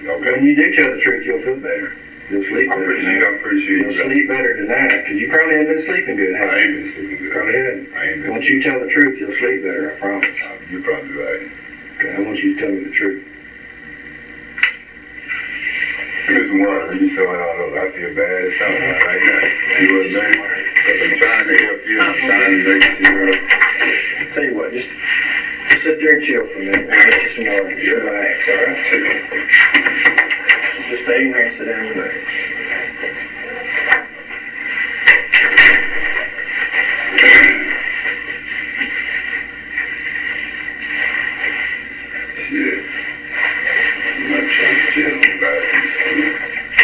Okay. When you do tell the truth, you'll feel better. You'll sleep I'm better. pretty sure. I'm pretty sure. You'll sleep better tonight because you probably haven't been sleeping good, have I you? ain't been sleeping good. Probably haven't. I ain't been. Once you tell the truth, you'll sleep better, I promise. You're probably right. Okay, I want you to tell me the truth. Give me some water. Let me throw it all over. I feel bad as something right now. You know what I'm saying? Because I'm trying to help you. I'm trying to make sure. Tell you what, just sit there and chill for a minute. We'll get you some water. Just relax, all right? Just stay in there and sit down and relax. Shit. I'm not trying to tell nobody.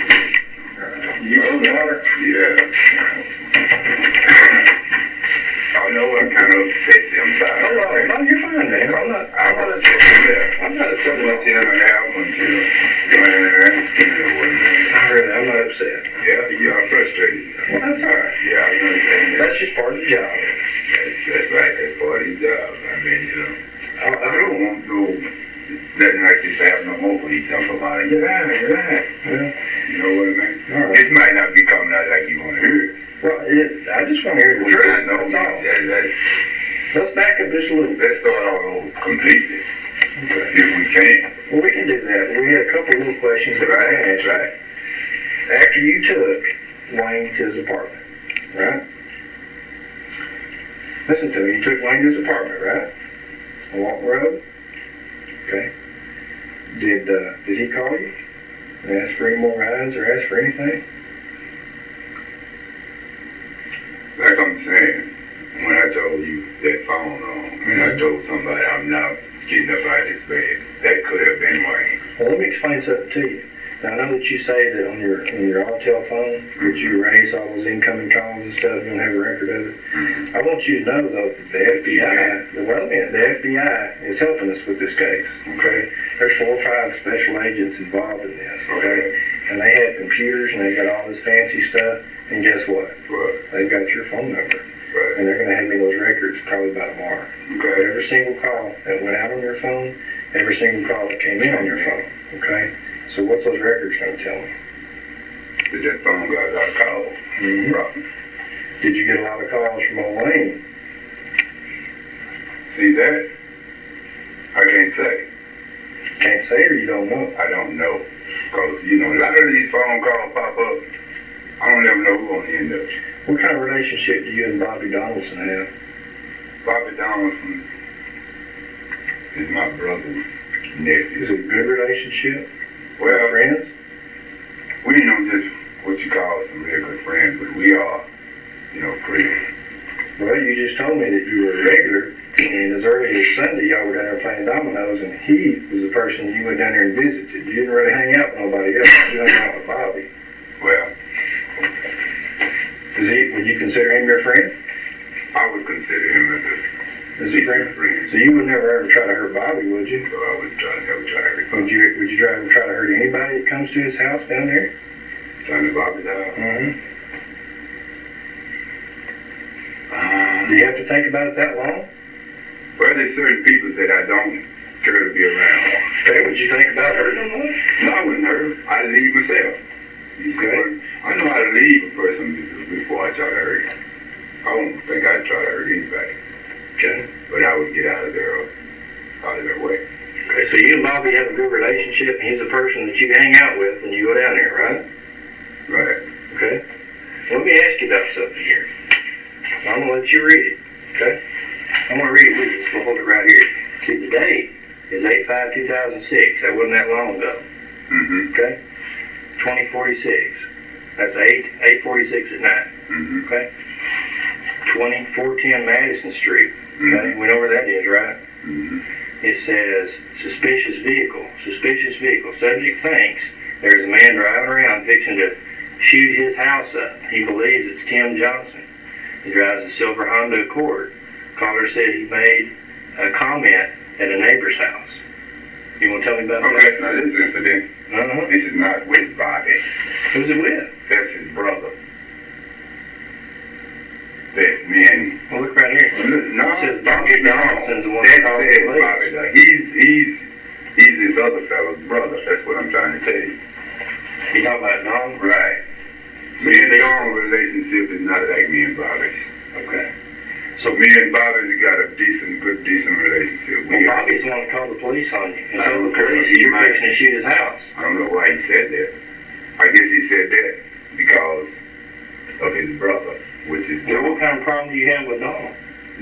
You want some water? Yeah. I know I'm kind of sexy. I'm sorry. Oh, no, you're fine, man. I'm not upset with that. I'm not upset I'm with not telling an album until, I'm not upset. yeah, you are frustrated. Well, that's all right. Yeah, I understand that. That's just part of the job. That's right. That's part of the job. I mean, you know. I I don't want no nothing like this to happen no more when you jump up out of your line. Well, You know what I mean? all right. This might not be coming out like you want to hear it. Well, I just want to hear the truth. I know, That's man. all. Let's Let's back up just a little bit. start all over completely. Okay. If we can. Well, we can do that. We had a couple little questions that we Right, can ask. right. After you took Wayne to his apartment, right? Listen to me. You took Wayne to his apartment, right? On Walton Road? Okay. Did he call you and ask for any more rides or ask for anything? Like I'm saying, when I told you that phone and I told somebody I'm not getting up out of this bed, that could have been Wayne. Well, let me explain something to you. Now, I know that you say that on your Altel phone, that you erase all those incoming calls and stuff, you don't have a record of it. I want you to know, though, that the FBI, the FBI is helping us with this case, okay? There's 4 or 5 special agents involved in this, okay? And they have computers, and they've got all this fancy stuff, and guess what? What? They've got your phone number, Right. and they're going to hand me those records probably by tomorrow. Okay. Every single call that went out on your phone, every single call that came in on your phone, okay? So what's those records going to tell me? Did that phone got a lot of calls? Mm-hmm. Probably. Did you get a lot of calls from old Wayne? See that? I can't say. Can't say or you don't know? I don't know. Because, you know, a lot of these phone calls pop up. I don't ever know who on the end of it. What kind of relationship do you and Bobby Donaldson have? Bobby Donaldson is my brother's nephew. Is it a good relationship? Well, Friends? we ain't know just what you call some real good friends, but we are, you know, pretty. Well, you just told me that you were a regular and as early as Sunday, y'all were down there playing dominoes, and he was the person you went down there and visited. You didn't really hang out with nobody else. You hung out with Bobby. Well, Would you consider him your friend? I would consider him as a friend. So you would never ever try to hurt Bobby, would you? So I would never try to hurt him. Would you ever try to hurt anybody that comes to his house down there? Down to Bobby's house? Mm-hmm. Do you have to think about it that long? Well, there's certain people that I don't care to be around. Okay, would you think about hurting them? No, I wouldn't hurt him. I'd leave myself. You see, I know how to leave a person before I try to hurt him. I don't think I'd try to hurt anybody. Okay. But I would get out of their way. Okay, so you and Bobby have a good relationship, and he's a person that you hang out with when you go down there, right? Right. Okay. Let me ask you about something here. So I'm going to let you read it, okay? I'm going to read it with you, so we'll hold it right here. See, the date is 8/5/2006. That wasn't that long ago. Mm-hmm. Okay? 2046. That's 8:46 at night. Mm-hmm. Okay? 2410 Madison Street. Okay? Mm-hmm. We know where that is, right? Mm-hmm. It says, suspicious vehicle. Suspicious vehicle. Subject thinks there's a man driving around fixing to shoot his house up. He believes it's Tim Johnson. He drives a silver Honda Accord. Caller said he made a comment at a neighbor's house. You want to tell me about that? Okay, now this incident, this is not with Bobby. Who's it with? That's his brother. That man. Well, look right here. No, it says Bobby Donaldson's the one that called the police. Bobby. He's this other fellow's brother. That's what I'm trying to tell you. You talking about Don? Right. Me and Don's relationship is not like me and Bobby's. Okay. So me and Bobby's got a decent relationship. Well, Bobby's the one that called the police on you. And told the police that you're fixing to shoot his house. I don't know why he said that. I guess he said that because of his brother, which is Don. Well, what kind of problem do you have with Don?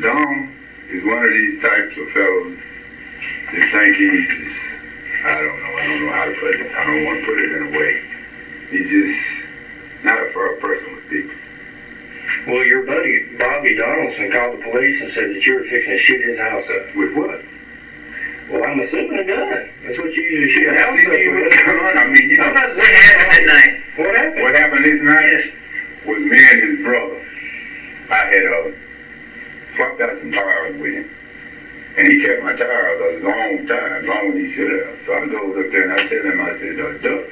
Don is one of these types of fellows that think he's, I don't know how to put it. I don't want to put it in a way. He's just not a person with people. Well, your buddy, Bobby Donaldson, called the police and said that you were fixing to shoot his house up. With what? Well, I'm assuming a gun. That's what you usually shoot a house up with. I mean, you know. I'm not What saying happened that night? What happened? What happened this night was me and his brother. I had swapped out some tires with him. And he kept my tires a long time, longer than he should have. So I go up there and I tell him, I said, Duck,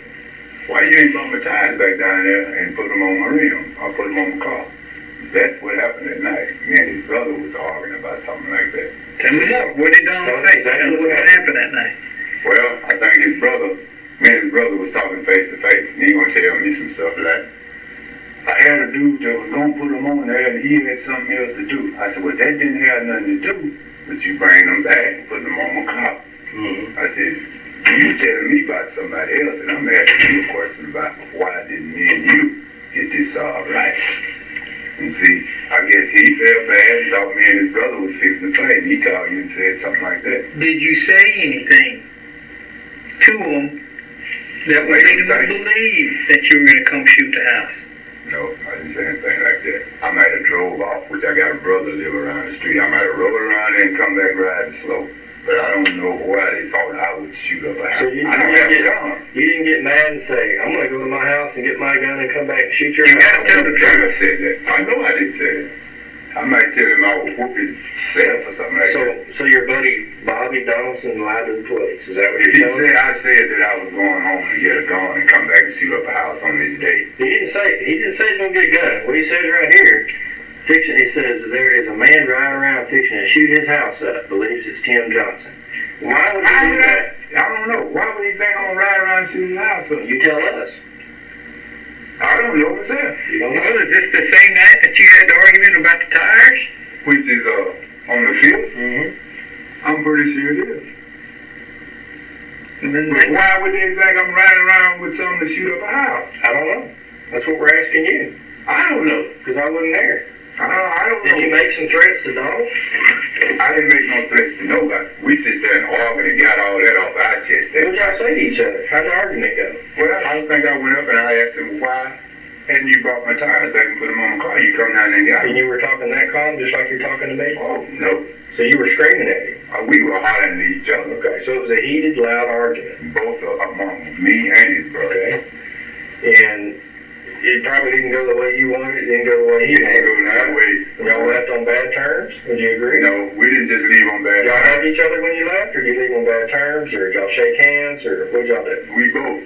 why you ain't brought my tires back down there and put them on my rim or put them on my car? That's what happened that night. Me and his brother was arguing about something like that. Tell me more. What did Don say? Tell me what happened that night. Well, I think me and his brother was talking face to face, and he gonna tell me some stuff like, I had a dude that was gonna put them on there, and he had something else to do. I said, well, that didn't have nothing to do with you bringing them back and putting them on my car. Mm-hmm. I said, you telling me about somebody else, and I'm asking you a question about why didn't me and you get this solved right? And see, I guess he felt bad and thought me and his brother was fixing to fight, and he called you and said something like that. Did you say anything to him that would lead him to believe that you were going to come shoot the house? No, I didn't say anything like that. I might have drove off, which I got a brother live around the street. I might have rolled around there and come back riding slow. But I don't know why they thought I would shoot up a house. So you didn't get mad and say, I'm going to go to my house and get my gun and come back and shoot your house? You got to tell the truth. I said that. I know I didn't say that. I might tell him I would whoop himself or something like that. So your buddy Bobby Donaldson lied to the police. Is that what you're telling me? I said that I was going home to get a gun and come back and shoot up a house on this day. He didn't say he's going to get a gun. What he says right here, he says there is a man driving around fixing to shoot his house up. Believes it's Tim Johnson. Why would he do that? I don't know. Why would he think I'm going to ride around and shoot his house up? You tell us. I don't know myself. You don't know? Well, is this the same night that you had the argument about the tires? Which is on the field? Mm-hmm. I'm pretty sure it is. And then But why would they think I'm riding around with something to shoot up a house? I don't know. That's what we're asking you. I don't know. Because I wasn't there. I don't know. Did you make some threats to Donald? I didn't make no threats to nobody. We sit there and argue and got all that off our chest. What did y'all say to each other? How'd the argument go? Well, I think I went up and I asked him why and you brought my tires back and put them on my car. You come down there and got And them. you were talking that calm just like you're talking to me? Oh, no. So you were screaming at him? We were hollering at each other. Okay, so it was a heated, loud argument. Both among me and his brother. Okay. And it probably didn't go the way you wanted. It didn't go the way he It wanted. didn't go that way. Y'all left on bad terms? Would you agree? No, we didn't just leave on bad Y'all terms. hug each other when you left, or did you leave on bad terms, or did y'all shake hands, or what'd y'all do? We both.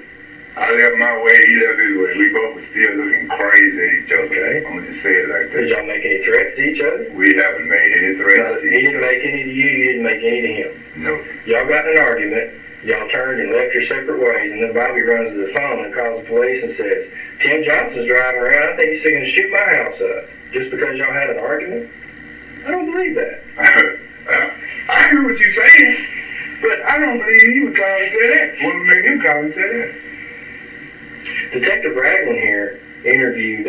I left my way, he left his way. We both were still looking crazy at each other. Okay. I'm gonna just say it like that. Did y'all make any threats to each other? We haven't made any threats to He each didn't other. make any to you, you didn't make any to him. No. Y'all got in an argument, y'all turned and left your separate ways, and then Bobby runs to the phone and calls the police and says, Tim Johnson's driving around, I think he's going to shoot my house up, just because y'all had an argument? I don't believe that. I hear what you're saying, but I don't believe he would call and say that. What would make him call and say that? Detective Ragland here interviewed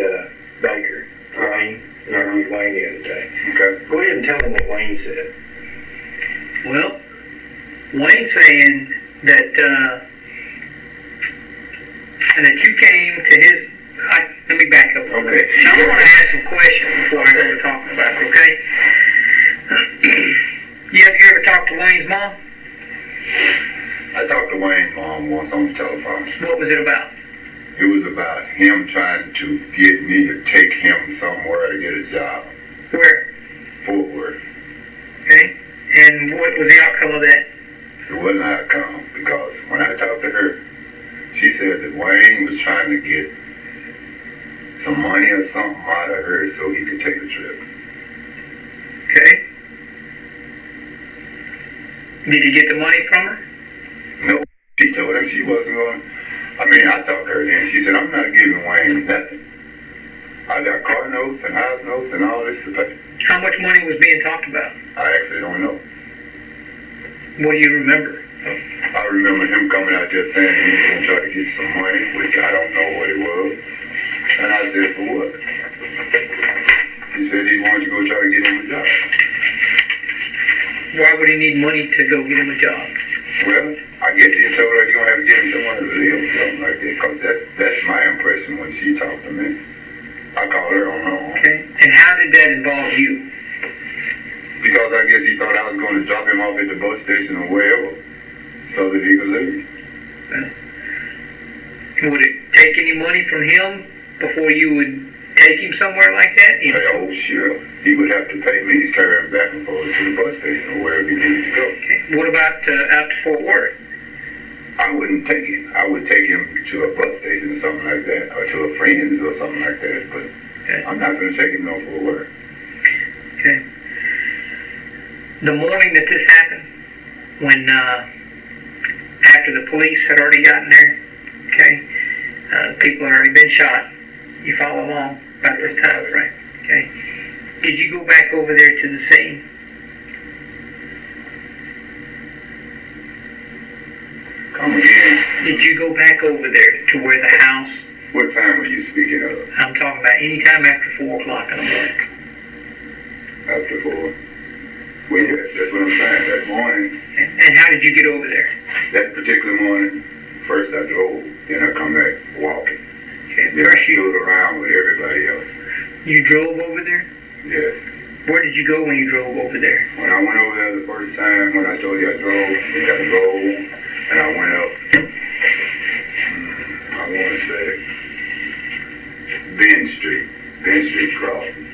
Baker. Wayne interviewed Wayne the other day. Okay. Go ahead and tell him what Wayne said. Well, Wayne's saying that you came to his. Let me back up. Okay. I want to ask some questions before I go to talking about it. Okay. You ever talked to Wayne's mom? I talked to Wayne's mom once on the telephone. What was it about? It was about him trying to get me to take him somewhere to get a job. Where? Fort Worth. Okay. And what was the outcome of that? It wasn't an outcome because when I talked to her, she said that Wayne was trying to get some money or something out of her so he could take a trip. Okay. Did he get the money from her? No, she told him she wasn't going. I talked to her then. She said, I'm not giving Wayne nothing. I got car notes and house notes and all this to pay. How much money was being talked about? I actually don't know. What do you remember? I remember him coming out there saying he was going to try to get some money, which I don't know what it was. And I said, for what? He said he wanted to go try to get him a job. Why would he need money to go get him a job? Well, I guess he told her you're going to have to give him somewhere to live or something like that, because that's my impression when she talked to me. I called her on her own. Okay. And how did that involve you? Because I guess he thought I was going to drop him off at the bus station or wherever so that he could leave. Would it take any money from him before you would take him somewhere like that? Oh, sure. He would have to pay me to carry him back and forth to the bus station or wherever he needed to go. Okay. What about out to Fort Worth? I wouldn't take him. I would take him to a bus station or something like that, or to a friend's or something like that, but Okay. I'm not going to take him no Fort Worth. Okay. The morning that this happened, when after the police had already gotten there, okay, people had already been shot. You follow along about this time frame, okay? Did you go back over there to the scene? Come again. Did you go back over there to where the house? What time were you speaking of? I'm talking about any time after 4 o'clock in the morning. After 4. Well, yes, that's what I'm saying. That morning, And how did you get over there? that particular morning, first I drove, then I come back walking. Okay. Then I First stood around with everybody else. you drove over there? Yes. Where did you go when you drove over there? When I went over there the first time, when I told you I drove, we got to roll, and I went up, I want to say, Ben Street crossing.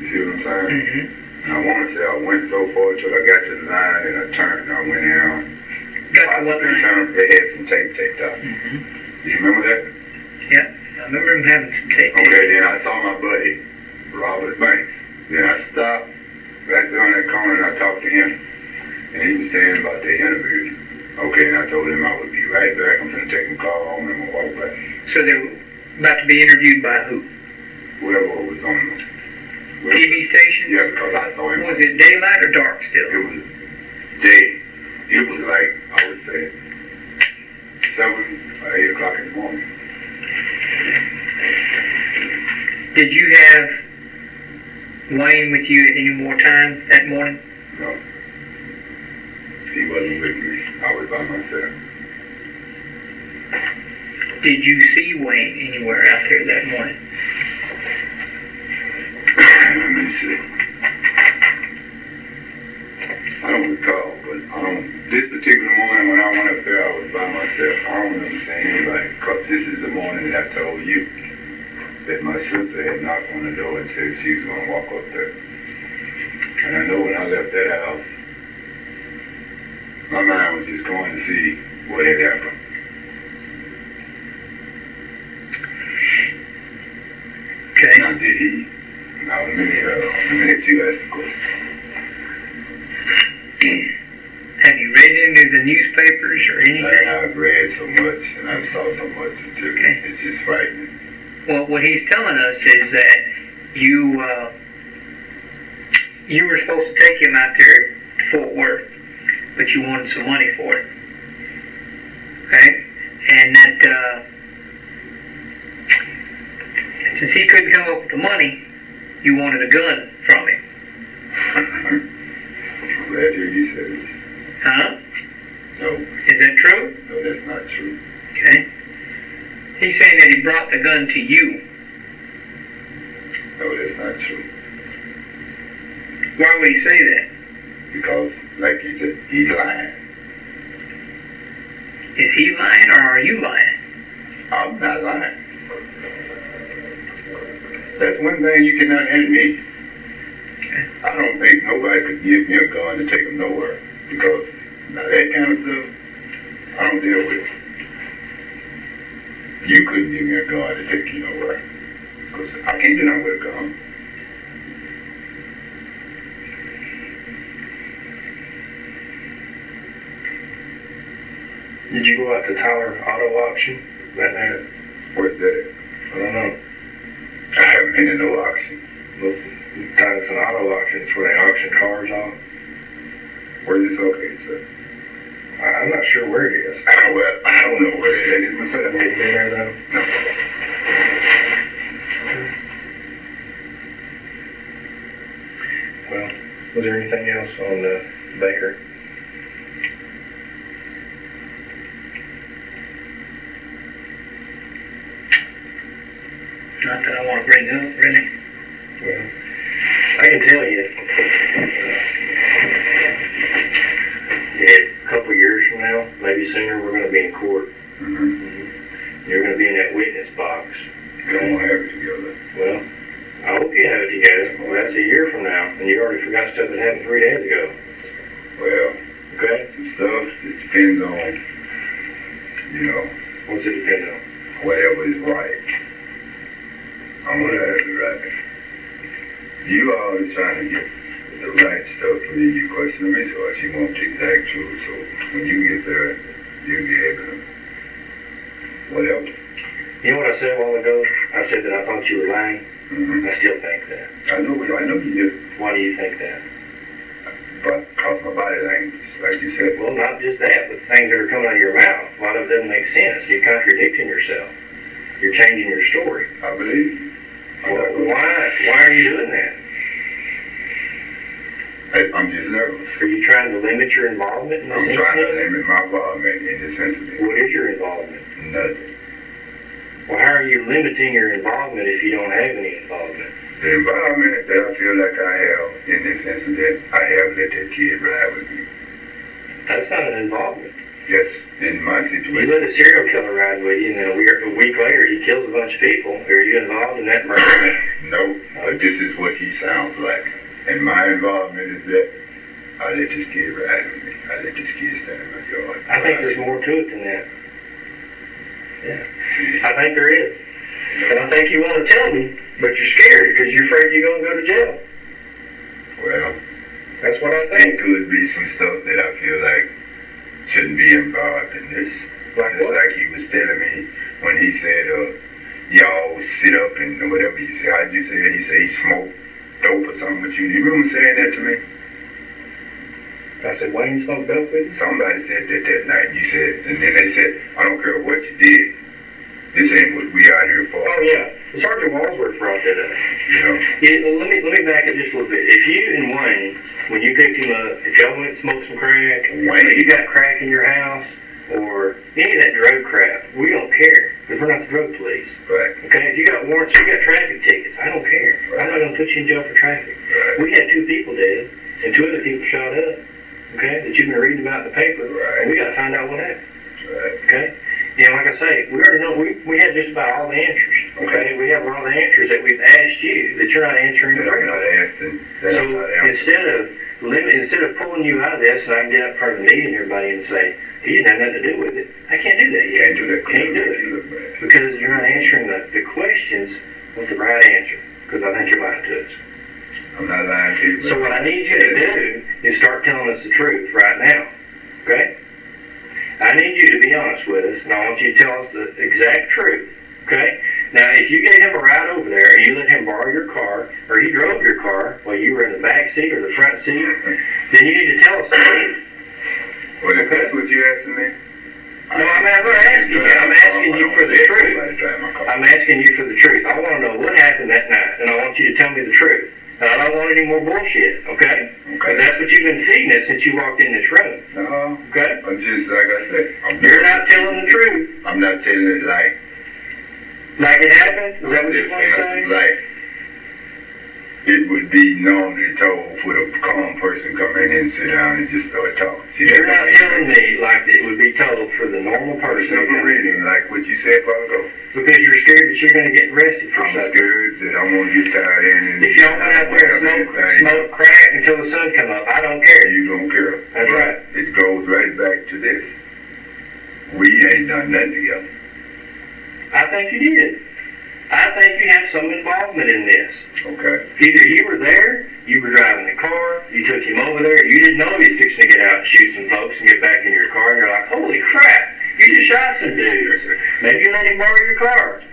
You see what I'm saying? Mm-hmm. And I want to say I went so far till I got to the line, and I turned, and I went down. Got to what line? Turned, they had some tape taped up. Mm-hmm. Do you remember that? Yep. I remember him having some tape. Okay, then I saw my buddy, Robert Banks. Then I stopped back there on that corner and I talked to him. And he was saying about the interview. Okay, and I told him I would be right back. I'm going to take him call home and I'm going to walk back. So they were about to be interviewed by who? Whoever was on the TV station? Yeah, because I saw him. Was it daylight or dark still? It was day. It was like, I would say, 7 or 8 o'clock in the morning. Did you have Wayne with you at any more time that morning? No. He wasn't with me. I was by myself. Did you see Wayne anywhere out there that morning? Let me see. I don't recall, but this particular morning when I went up there, I was by myself. I don't remember seeing anybody, because this is the morning that I told you that my sister had knocked on the door and said she was going to walk up there. And I know when I left that house, my mind was just going to see what had happened. Okay. Now, did he? Now, let me let you ask the question. Have you read any of the newspapers or anything? I've read so much and I saw so much. It's just frightening. Well, what he's telling us is that you were supposed to take him out there to Fort Worth, but you wanted some money for it. Okay? And that since he couldn't come up with the money, you wanted a gun from him. I'm glad to hear you say this. Huh? No. Is that true? No, that's not true. Okay. He's saying that he brought the gun to you. No, that's not true. Why would he say that? Because, like he said, he's lying. Is he lying or are you lying? I'm not lying. That's one thing you cannot hand me. Okay. I don't think nobody could give me a gun to take him nowhere. Because now that kind of stuff, I don't deal with. You couldn't give me a gun to take you nowhere. Because I can't do nothing with a gun. Did you go out to Tyler Auto Auction that night? Where's that at? I don't know. I haven't been to no auction. Well, it's an auto auction. It's where they auction cars off. Where's this located, sir? I'm not sure where it is. Well, I don't know where it is myself. Have you been there though? No. Well, was there anything else on Baker? Not that I want to bring up, really. Well, I can tell you, a couple years from now, maybe sooner, we're going to be in court. Mm-hmm. You're going to be in that witness box. You don't want to have it together. Well, I hope you have it together. Well, that's a year from now, and you already forgot stuff that happened 3 days ago. Well, Okay? some stuff, it depends on, What's it depend on? whatever is right. I'm going to have it right. You always trying to get the right stuff for me. You question me, so you want the exact truth. So when you get there, you'll be able to, whatever. You know what I said a while ago? I said that I thought you were lying. Mm-hmm. I still think that. I know you do. Why do you think that? But cause my body language, like you said. Well, not just that, but the things that are coming out of your mouth. A lot of it doesn't make sense. You're contradicting yourself. You're changing your story. I believe you. Well, why are you doing that? I'm just nervous. Are you trying to limit your involvement in this I'm incident? trying to limit my involvement in this incident. What is your involvement? Nothing. Well, how are you limiting your involvement if you don't have any involvement? The involvement that I feel like I have in this incident, I have let that kid ride with me. That's not an involvement. Yes, in my You situation. let a serial killer ride with you, and then a week later he kills a bunch of people. Are you involved in that murder? No, but this is what he sounds like. And my involvement is that I let this kid ride with me. I let this kid stand in my yard. I think there's more to it than that. Yeah, I think there is. And I think you want to tell me, but you're scared because you're afraid you're going to go to jail. Well, That's what I it think. could be some stuff that I feel like shouldn't be involved in this. Like Just what? like he was telling me when he said, y'all sit up and whatever you say. How'd you say it? He said he smoked dope or something with you. You remember saying that to me? I said, Wayne smoked dope with you? Somebody said that night. You said, and then they said, I don't care what you did. This ain't what we out here for. Oh, yeah. Sergeant Walsworth brought that up. Yeah, well, let me back it just a little bit. If you and Wayne, when you picked him up, if y'all went and smoked some crack, Wayne. you got crack in your house, or any of that drug crap, we don't care, because we're not the drug police. Right. Okay, if you got warrants, you got traffic tickets, I don't care. Right. I'm not going to put you in jail for traffic. Right. We had 2 people dead, and 2 other people shot up, okay, that you've been reading about in the paper, Right. and we got to find out what happened. Right. Okay? And like I say, we already know, we have just about all the answers. Okay? We have all the answers that we've asked you that you're not answering That I'm not asking. That So I'm not answering. instead of pulling you out of this and I can get up in front of the meeting and everybody and say, he didn't have nothing to do with it, I can't do that You yet. can't do that. Can't do it. You look bad. Because you're not answering the questions with the right answer. Because I think you're lying to us. I'm not lying to you. So what I need you to do is start telling us the truth right now. Okay? I need you to be honest with us, and I want you to tell us the exact truth. Okay? Now, if you gave him a ride over there, or you let him borrow your car, or he drove your car while you were in the back seat or the front seat, then you need to tell us the truth. Well, if that's what you're asking me. No, I'm not asking you. I'm asking you for the truth. I'm asking you for the truth. I want to know what happened that night, and I want you to tell me the truth. And I don't want any more bullshit, okay? Because that's what you've been feeding us since you walked in this room. No. Okay? I'm just, like I said. You're not telling the truth. I'm not telling it like. Like it happened? Is that what you want to say? Like, it would be normally told for the calm person come in and sit down and just start talking. See, you're not telling me like it would be told for the normal person. Reading, like what you said a while ago. Because you're scared that you're going to get arrested for something. I'm scared that I'm going to get tied in. And if y'all went out there and smoke crack until the sun come up, I don't care. You don't care. That's but right. It goes right back to this. We ain't done nothing together. I think you did. I think you have some involvement in this. Okay. Either you were there, you were driving the car, you took him over there, you didn't know he was fixing to get out and shoot some folks and get back in your car, and you're like, holy crap, you just shot some dudes. Maybe you let him borrow your car.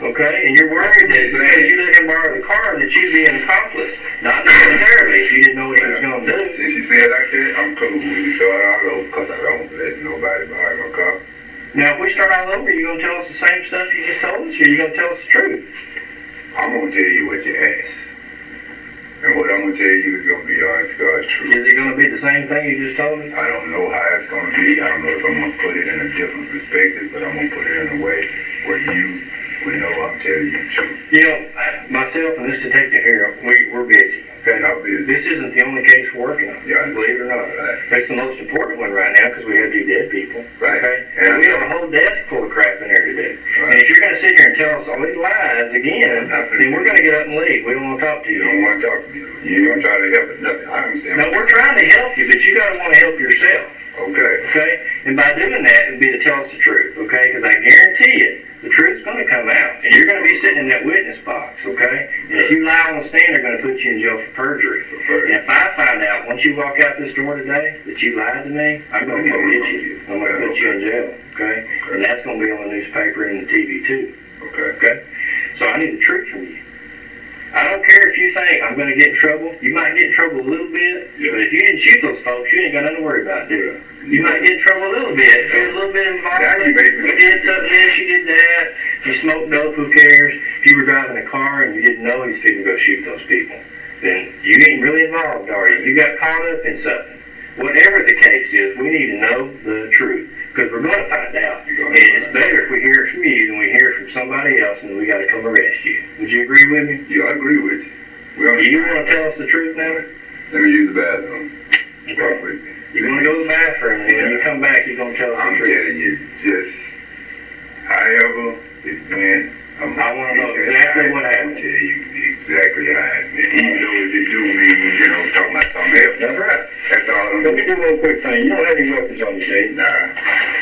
Okay? And you're worried that because you let him borrow the car that you'd be an accomplice. Not necessarily if you didn't know what he was going to do. Since you said it like that, I'm cool. We can start all over because I don't let nobody borrow my car. Now, if we start all over, you going to tell us the same stuff you just told us, or you going to tell us the truth? I'm going to tell you what you asked. And what I'm going to tell you is going to be honest God's truth. Is it going to be the same thing you just told us? I don't know how it's going to be. I don't know if I'm going to put it in a different perspective, but I'm going to put it in a way where you will know I'm telling you the truth. You know, myself and this detective here, we're busy. Okay? Not busy. This isn't the only case we're working on, yeah, believe it or not. Right. It's the most important one right now because we have 2 dead people. Right. Okay? And we have a whole desk full of crap in there to do. Right. And if you're going to sit here and tell us all these lies again, then we're going to get up and leave. We don't want to talk to you. You don't want to talk to me. You ain't going to try to help us. Nothing. I understand. No, we're trying to help you, but you got to want to help yourself. Okay. Okay? And by doing that, it would be to tell us the truth. Okay? Because I guarantee you, the truth's going to come out. And you're going to be sitting in that witness box. Okay? And if you lie on the stand, they're going to put you in jail for perjury. And if I find out, once you walk out this door today, that you lied to me, I'm going to come get you. I'm going to put you in jail. Okay? And that's going to be on the newspaper and the TV too. Okay? So I need the truth from you. I don't care if you think I'm going to get in trouble. You might get in trouble a little bit, but if you didn't shoot those folks, you ain't got nothing to worry about, do you? You might get in trouble a little bit. If you're a little bit involved, you did something this, you did that, you smoked dope, who cares? If you were driving a car and you didn't know he was fitting to go shoot those people, then you ain't really involved, are you? You got caught up in something. Whatever the case is, we need to know the truth. Because we're going to find out. And it's better if we hear it from you than we hear it from somebody else and we got to come arrest you. Would you agree with me? Yeah, I agree with you. You want to tell us the truth now? Let me use the bathroom. Walk with me. You're going to go to the bathroom and when you come back you're going to tell us the truth. I'm telling you, just however it went. I want to know exactly what happened. I'll tell you exactly how it went. Even though it do mean, talking about something else. That's right. That's all I'm Let me do one quick thing. You don't have any weapons on you, Dave? Nah.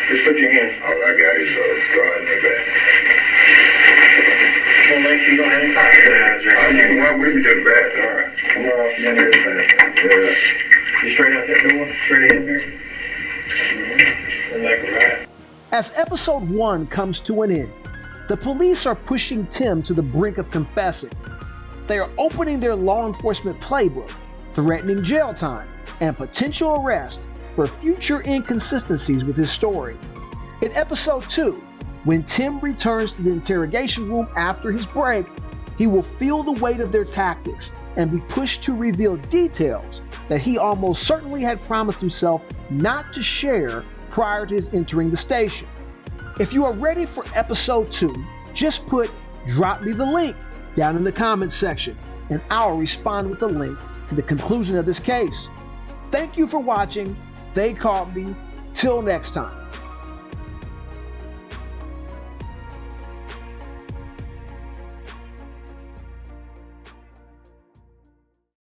Just put your hands. All I got is a scar in my back. Well, make sure you don't have any pocket knives or anything. You can walk with me to the bath. All right. Come on, down here to the bathroom. You straight out that door? Straight ahead there? And like a right. As episode 1 comes to an end, the police are pushing Tim to the brink of confessing. They are opening their law enforcement playbook, threatening jail time and potential arrest for future inconsistencies with his story. In episode 2, when Tim returns to the interrogation room after his break, he will feel the weight of their tactics and be pushed to reveal details that he almost certainly had promised himself not to share prior to his entering the station. If you are ready for episode 2, just put "drop me the link" down in the comments section, and I'll respond with the link to the conclusion of this case. Thank you for watching. They caught me. Till next time.